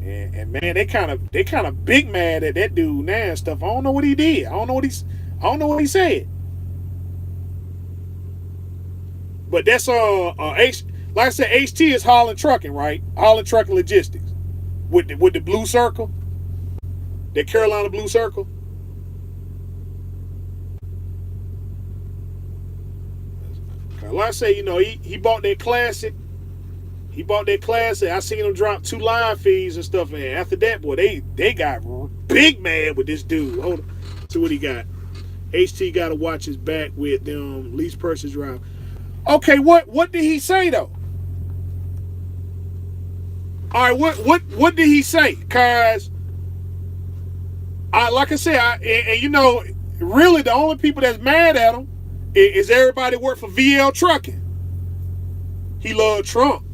and man, they kind of big mad at that dude now and stuff. I don't know what he did. I don't know what he said. But that's like I said, HT is Holland Trucking, right? Holland Trucking Logistics with the blue circle, that Carolina blue circle. Like I say, he bought that classic. I seen him drop 2 live feeds and stuff. And after that, boy, they got big mad with this dude. Hold on. See what he got. HT got to watch his back with them lease purchase drive. Okay, what did he say though? All right, what did he say? Cause like I said, really the only people that's mad at him is everybody work for VL Trucking. He loved Trump.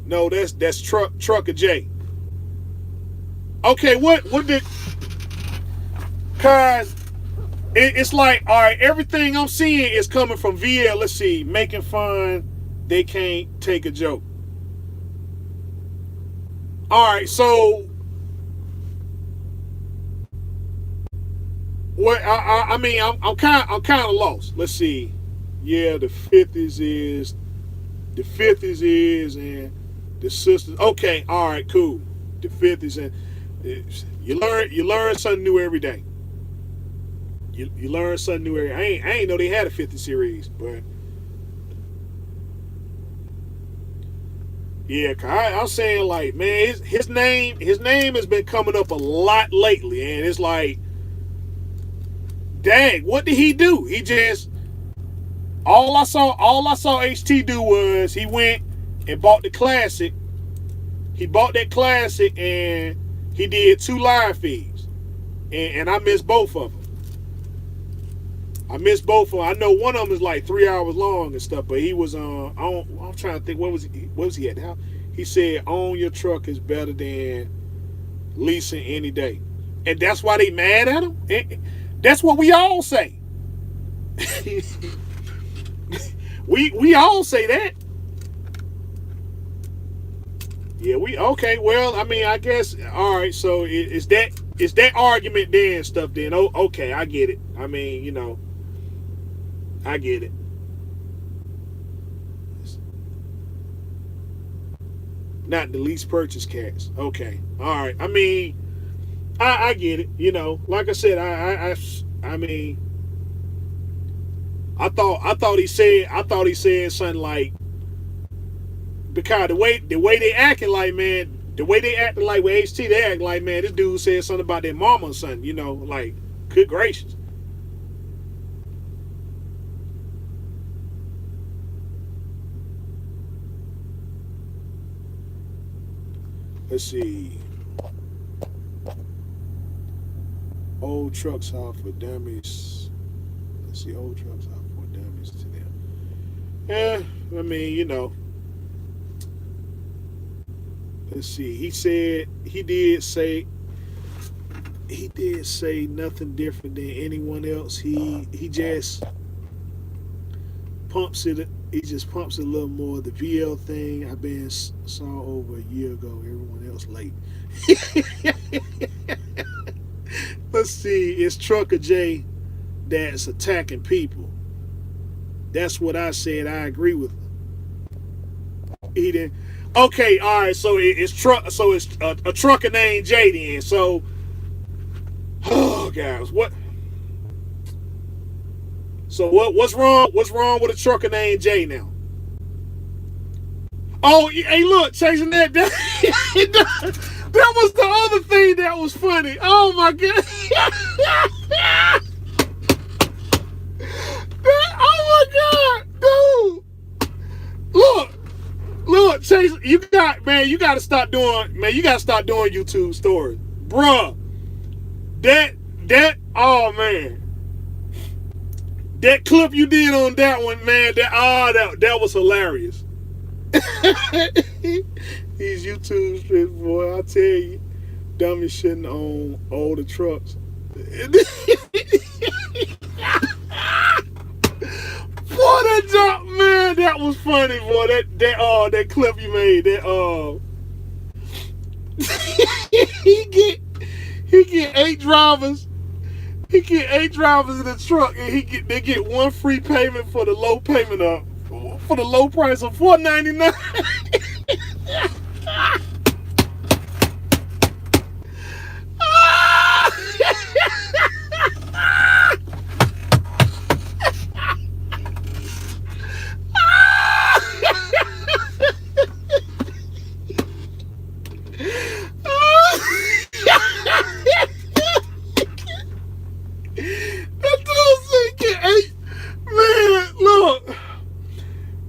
No, that's Trucker J. Okay, what did? Cause it's like, all right, everything I'm seeing is coming from VL. Let's see, making fun. They can't take a joke. All right, so what? I'm kind of lost. Let's see. Yeah, the 50s is, and the sisters. Okay, all right, cool. The 50s and you learn something new every day. You learn something new every day. I ain't know they had a 50 series, but yeah, I'm saying, like, man, his name has been coming up a lot lately, and it's like, dang, what did he do? He just all I saw HT do was he went and bought the classic. He bought that classic and he did 2 live feeds, and I missed both of them. I know one of them is like 3 hours long and stuff, but he was on. I'm trying to think, what was he at now? He said, "Own your truck is better than leasing any day," and that's why they mad at him. That's what we all say. we all say that. Yeah, okay. Well, I mean, I guess, all right. So it's that argument then and stuff. Then okay, I get it. I mean, I get it. Not the lease purchase cats. Okay, all right. I mean, I get it. Like I said, I mean, I thought he said something like, because the way they acting like, man, the way they acting like with HT, they act like, man, this dude said something about their mama or something, like, good gracious. Let's see. Old trucks out for dummies. Let's See, old trucks are for dummies to them. Yeah, I mean, let's see. He did say nothing different than anyone else. He just pumps it. He just pumps it a little more. The VL thing I've been saw over a year ago. Everyone else late. Let's see. It's Trucker J that's attacking people. That's what I said. I agree with him. He didn't. Okay, all right. So it's truck. So it's a trucker named J then. So, oh guys, what? So what's wrong? What's wrong with a trucker named J now? Oh, hey, look, chasing that. That was the other thing that was funny. Oh my god. Oh my god, dude. Look, Chase, you gotta start doing YouTube stories. Bruh. Oh man. That clip you did on that one, man, that was hilarious. These YouTube strips, boy, I tell you, dummies shouldn't own all the trucks. Boy, that jump, man, that was funny, boy. That clip you made, he get 8 drivers. He get 8 drivers in the truck, and they get one free payment for the low price of $4.99.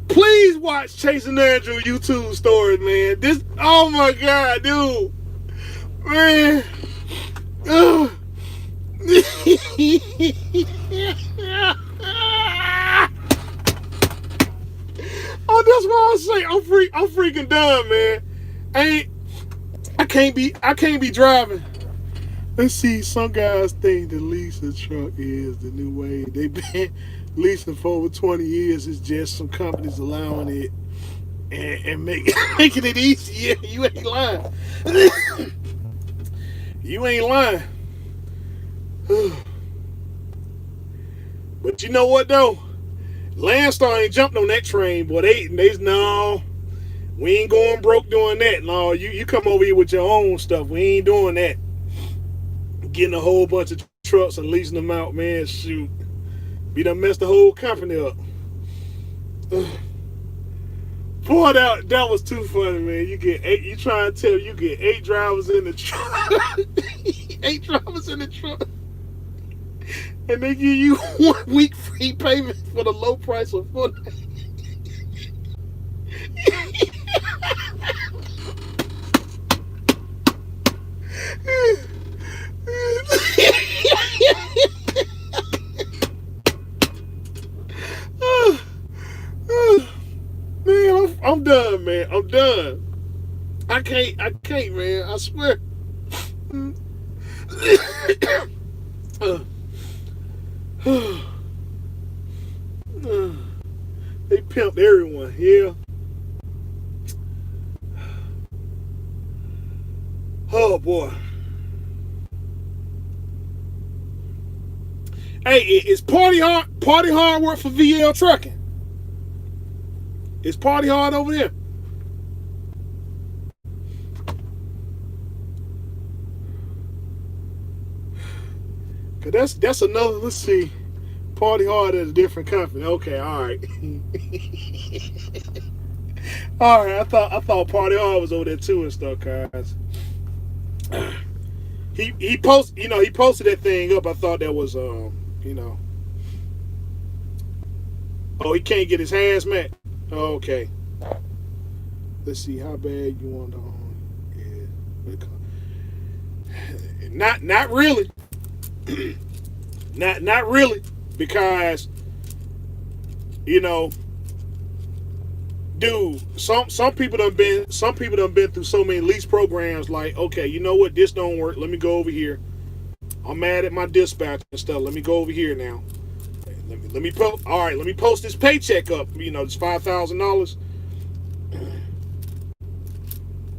Please watch Chasing Andrew YouTube stories, man. Oh my god, dude, man. Oh, that's why I say I'm freaking done, man. I can't be driving. Let's see, some guys think the lease a truck is the new way. They've been leasing for over 20 years. It's just some companies allowing it and making it easier. You ain't lying. You ain't lying. But you know what though? Landstar ain't jumped on that train, boy. No, we ain't going broke doing that. No, you come over here with your own stuff. We ain't doing that. Getting a whole bunch of trucks and leasing them out, man. Shoot, we done messed the whole company up. Boy, that was too funny, man. You get 8. You trying to tell you get 8 drivers in the truck, 8 drivers in the truck, and they give you 1 week free payment for the low price of $4. Man, I'm done, man. I'm done. I can't, man. I swear. They pimped everyone, yeah. Oh boy. Hey, is party hard work for VL Trucking? Is party hard over there? Cause that's another. Let's see, party hard at a different company. Okay, all right, all right. I thought party hard was over there too and stuff, guys. He posted that thing up. I thought that was Oh, he can't get his hazmat. Oh, okay. Let's see how bad you want to own. Yeah. Not really. not really. because, you know, dude, some people done been through so many lease programs. Like, okay, you know what, this don't work. Let me go over here. I'm mad at my dispatch and stuff. Let me go over here now. Let me post. All right, let me post this paycheck up. You know, this $5,000.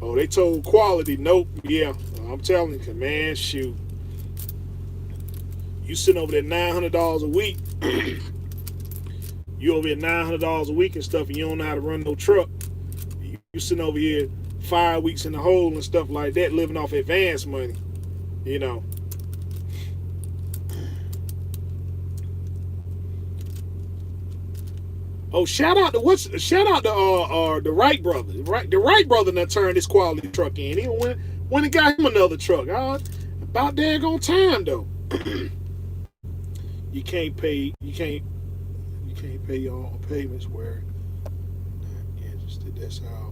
Oh, they told quality. Nope. Yeah, I'm telling you, man. Shoot, you sitting over there $900 a week. You over here $900 a week and stuff, and you don't know how to run no truck. You sitting over here 5 weeks in the hole and stuff like that, living off advance money. You know. Oh, shout out to the Wright brother. The Wright brother done turned this quality truck in. He went and got him another truck. About daggone time though. You can't pay your own payments where not interested. That's how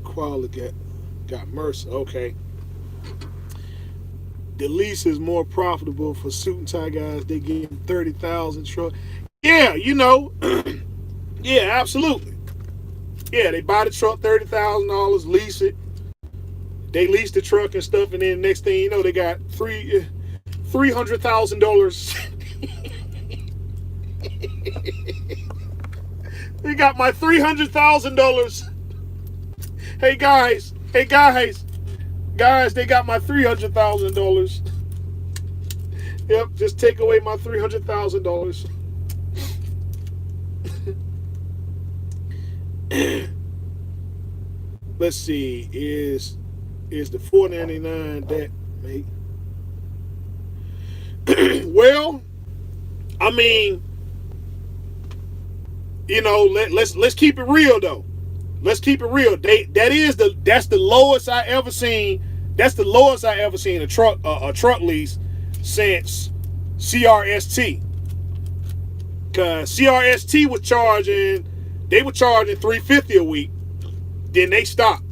quality got Mercer. Okay. The lease is more profitable for suit and tie guys. They give them 30,000 truck. Yeah, you know. Yeah, absolutely. Yeah, they buy the truck, $30,000, lease it. They lease the truck and stuff, and then next thing you know, they got $300,000. They got my $300,000. Hey guys, they got my $300,000. Yep, just take away my $300,000. Let's see, is the $4.99 that mate? Well, I mean, you know, let's keep it real though. Let's keep it real. That's the lowest I ever seen. That's the lowest I ever seen a truck lease since CRST. Cause CRST was charging $350 a week. Then they stopped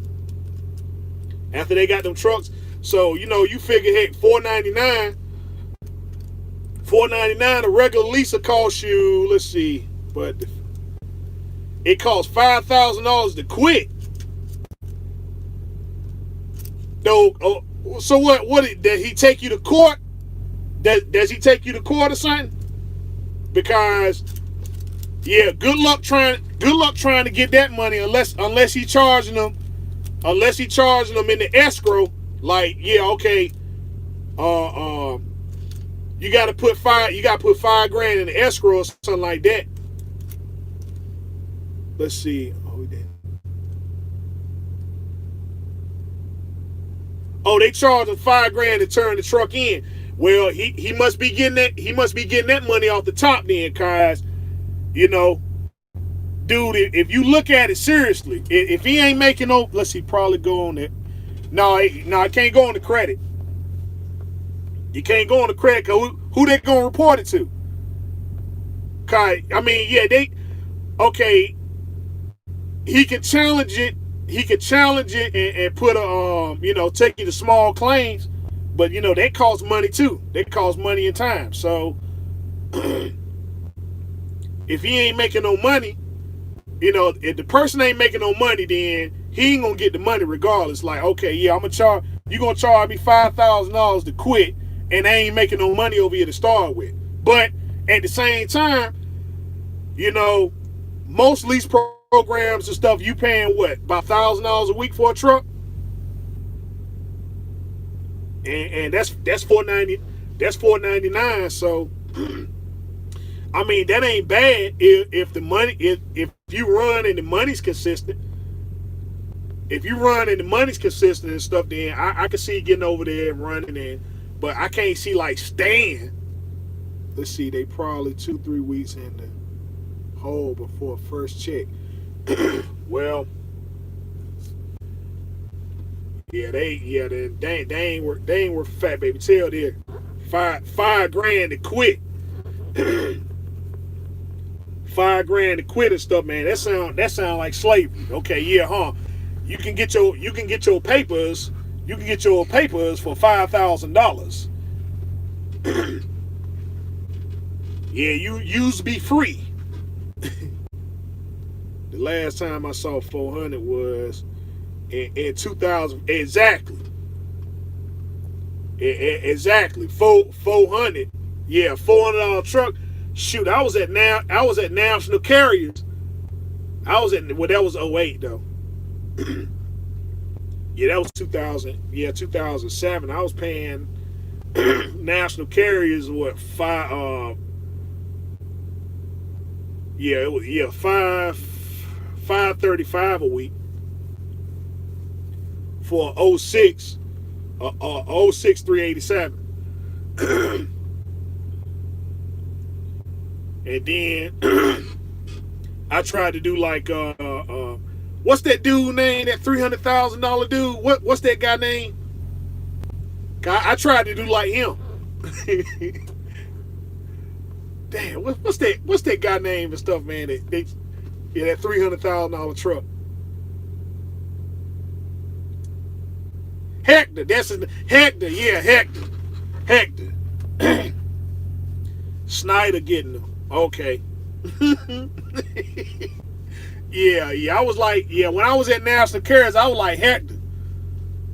after they got them trucks. So, you know, you figure, heck, $4.99 a regular lease will cost you, let's see, but it costs $5,000 to quit. No, so what did he take you to court? Does he take you to court or something? Because yeah, good luck trying to get that money unless he charging them in the escrow. Like, yeah, okay, you gotta put $5,000 in the escrow or something like that. Let's see. Oh, he did. Oh, they charge him $5,000 to turn the truck in. Well, he must be getting that money off the top then, cause, you know, dude, if you look at it seriously, if he ain't making no, let's see, probably go on it. No, I can't go on the credit. You can't go on the credit, cause who they gonna report it to? Cause, I mean, yeah, he can challenge it. He could challenge it and put take you to small claims, but you know, that costs money too. That costs money and time. So if he ain't making no money, you know, if the person ain't making no money, then he ain't gonna get the money regardless. Like, okay, yeah, you gonna charge me $5,000 to quit, and I ain't making no money over here to start with. But at the same time, you know, most lease programs and stuff, you paying what, about $1,000 a week for a truck, and that's $4.99. So I mean, that ain't bad if you run and the money's consistent. If you run and the money's consistent and stuff, then I can see you getting over there and running in. But I can't see like staying. Let's see, they probably 2-3 weeks in the hole before first check. Well, yeah, they ain't worth fat baby tail there. $5,000 to quit. $5,000 to quit and stuff, man. That sound like slavery. Okay, yeah, huh? You can get your papers. You can get your papers for $5,000. Yeah, you used to be free. The last time I saw 400 was in 2000. Exactly. Exactly. 400. Yeah, $400 truck. Shoot, I was at National Carriers. I was at, well, that was '08 though. Yeah, that was 2000. Yeah, 2007. I was paying National Carriers what five yeah, it was, yeah, 535 a week for '06 '06 387. And then I tried to do like what's that dude name? That $300,000 dude. What's that guy name? I tried to do like him. Damn, what's that guy name and stuff, man? Yeah, that $300,000 truck. Hector, that's his Hector. Yeah, Hector. Hector. Snyder getting them. Okay. Yeah. I was like, yeah, when I was at National Carriers, I was like, Hector.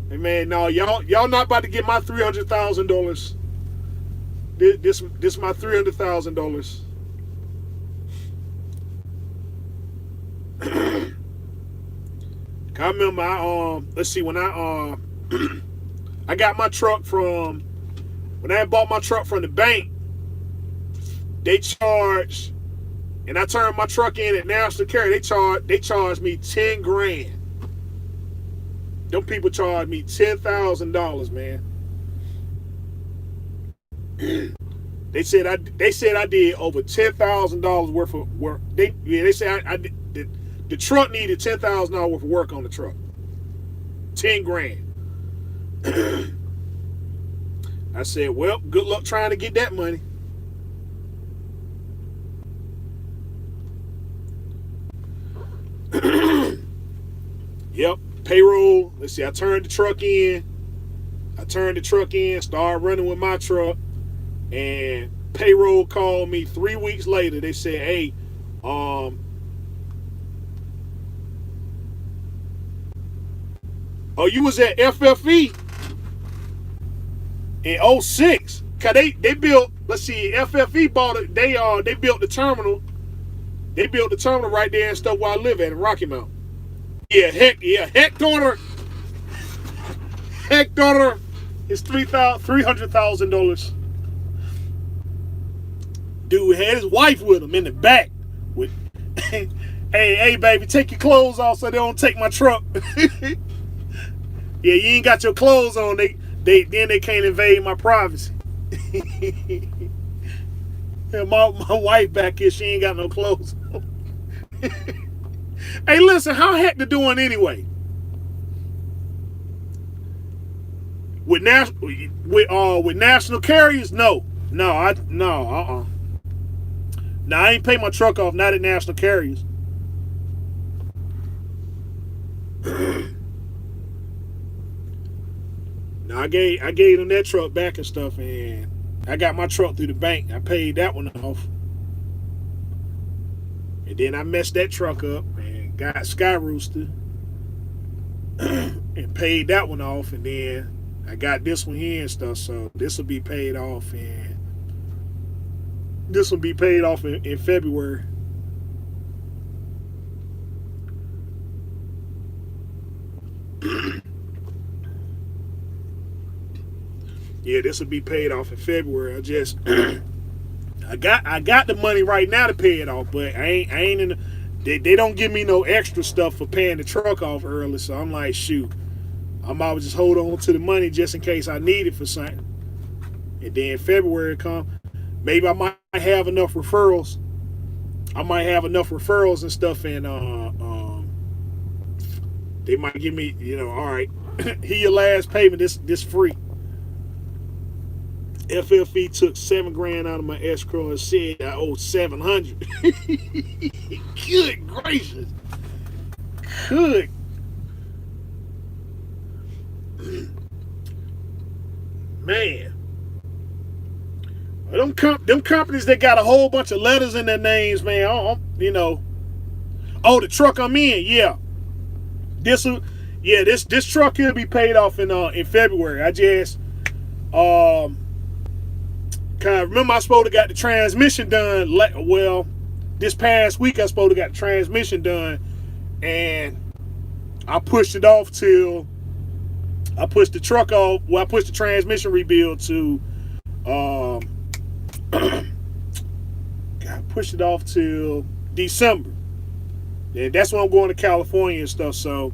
Hey man, no, y'all not about to get my $300,000. This my $300,000. I remember let's see, when I got my truck from, when I bought my truck from the bank, they charged, and I turned my truck in at National Carrier, they charged me 10 grand. Them people charged me $10,000, man. They said I did over $10,000 worth of work. They said I did, the truck needed $10,000 worth of work on the truck. 10 grand. I said, well, good luck trying to get that money. Yep, payroll. Let's see, I turned the truck in, started running with my truck, and payroll called me 3 weeks later. They said, hey, oh, you was at FFE in '06. Cause they built, let's see, FFE bought it, they built the terminal. They built the terminal right there and stuff where I live at in Rocky Mount. Yeah, Hector is $300,000. Dude had his wife with him in the back. With, hey, baby, take your clothes off so they don't take my truck. Yeah, you ain't got your clothes on. Then they can't invade my privacy. Yeah, my wife back here, she ain't got no clothes on. Hey, listen, how Hector doing anyway? With National Carriers? No, I ain't pay my truck off. Not at National Carriers. No, I gave them that truck back and stuff, and I got my truck through the bank. I paid that one off, and then I messed that truck up and got Sky Rooster and paid that one off, and then I got this one here and stuff. So this will be paid off, and this will be paid off in February. Yeah, this will be paid off in February. I just I got the money right now to pay it off, but I ain't in the, they don't give me no extra stuff for paying the truck off early, so I'm like, shoot, I might as well just hold on to the money just in case I need it for something. And then February come, maybe I might have enough referrals. I might have enough referrals and stuff, and they might give me, all right, here your last payment, this free. FFE took $7 grand out of my escrow and said I owe $700. Good gracious. Good. Man. Them companies that got a whole bunch of letters in their names, man. You know. Oh, the truck I'm in, yeah. This truck here will be paid off in February. I just kind of remember I supposed to got the transmission done. Well, this past week I supposed to got the transmission done, and I pushed it off till I pushed the truck off. Well, I pushed the transmission rebuild to I pushed it off till December. And that's when I'm going to California and stuff. So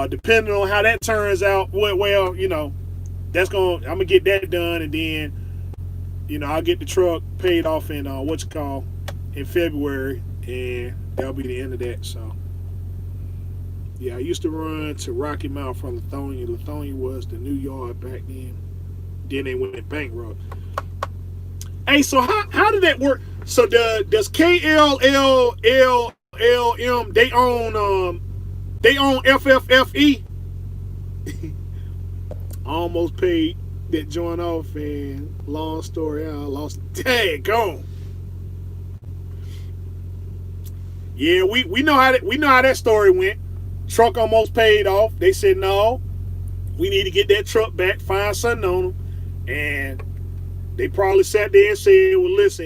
depending on how that turns out, well, you know, I'm gonna get that done, and then, you know, I'll get the truck paid off in in February, and that'll be the end of that. So yeah, I used to run to Rocky Mount from Lithonia. Lithonia was the new yard back then. Then they went bankrupt. Hey, so how did that work? So does KLLLM they own FFFE? I almost paid that joint off, and long story out, I lost it. Dang, gone. Yeah, we know how that story went. Truck almost paid off. They said no, we need to get that truck back, find something on them, and they probably sat there and said, well, listen,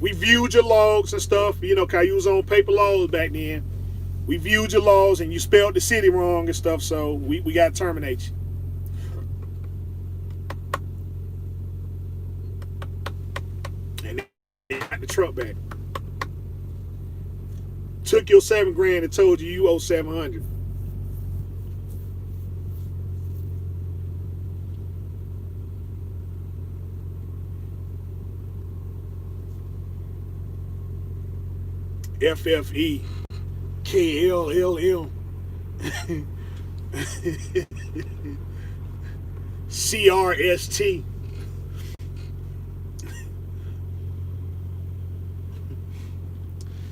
we viewed your logs and stuff, you know, cause you was on paper logs back then. We viewed your logs and you spelled the city wrong and stuff, so we got to terminate you. And they got the truck back. Took your $7,000 and told you owe $700. FFE KLLM CRST.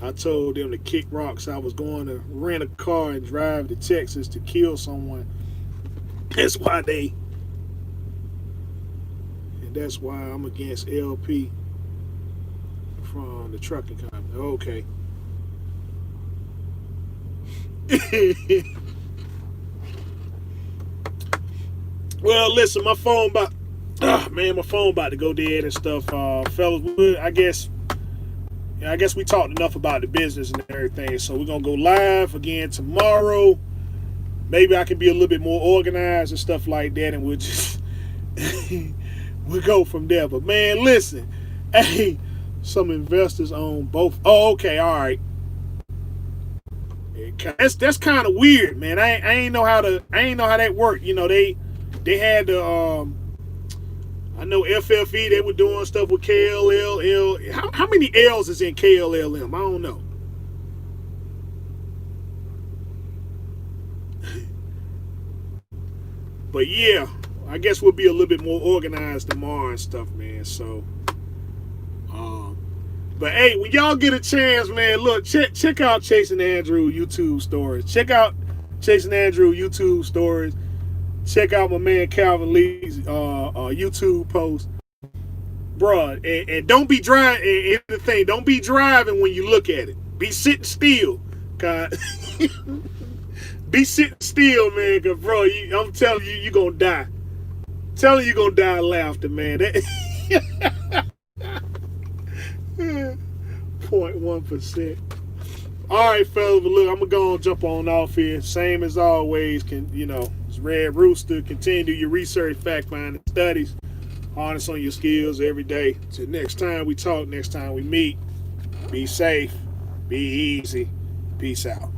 I told them to kick rocks. I was going to rent a car and drive to Texas to kill someone. That's why I'm against LP from the trucking company. Okay. Well, listen, my phone about to go dead and stuff, fellas. I guess we talked enough about the business and everything, so we're gonna go live again tomorrow. Maybe I can be a little bit more organized and stuff like that, and we'll just we'll go from there. But man, listen, hey, some investors own both. Oh, okay, all right. That's kind of weird, man. I ain't know how that worked. You know, they had the I know FFE, they were doing stuff with KLLL. How many L's is in KLLM? I don't know. But yeah, I guess we'll be a little bit more organized tomorrow and stuff, man. So but hey, when y'all get a chance, man, look, check out Chasing Andrew YouTube stories. Check out Chasing Andrew YouTube stories. Check out my man Calvin Lee's YouTube post. Bruh, and don't be driving. And the thing, don't be driving when you look at it. Be sitting still. Be sitting still, man, because, bro, I'm telling you, you're going to die. I'm telling you, you're going to die of laughter, man. 0.1%. All right, fellas, but look, I'm going to go and jump on off here. Same as always, it's Red Rooster. Continue to do your research, fact-finding studies. Harness on your skills every day. Till next time we talk, next time we meet, be safe, be easy. Peace out.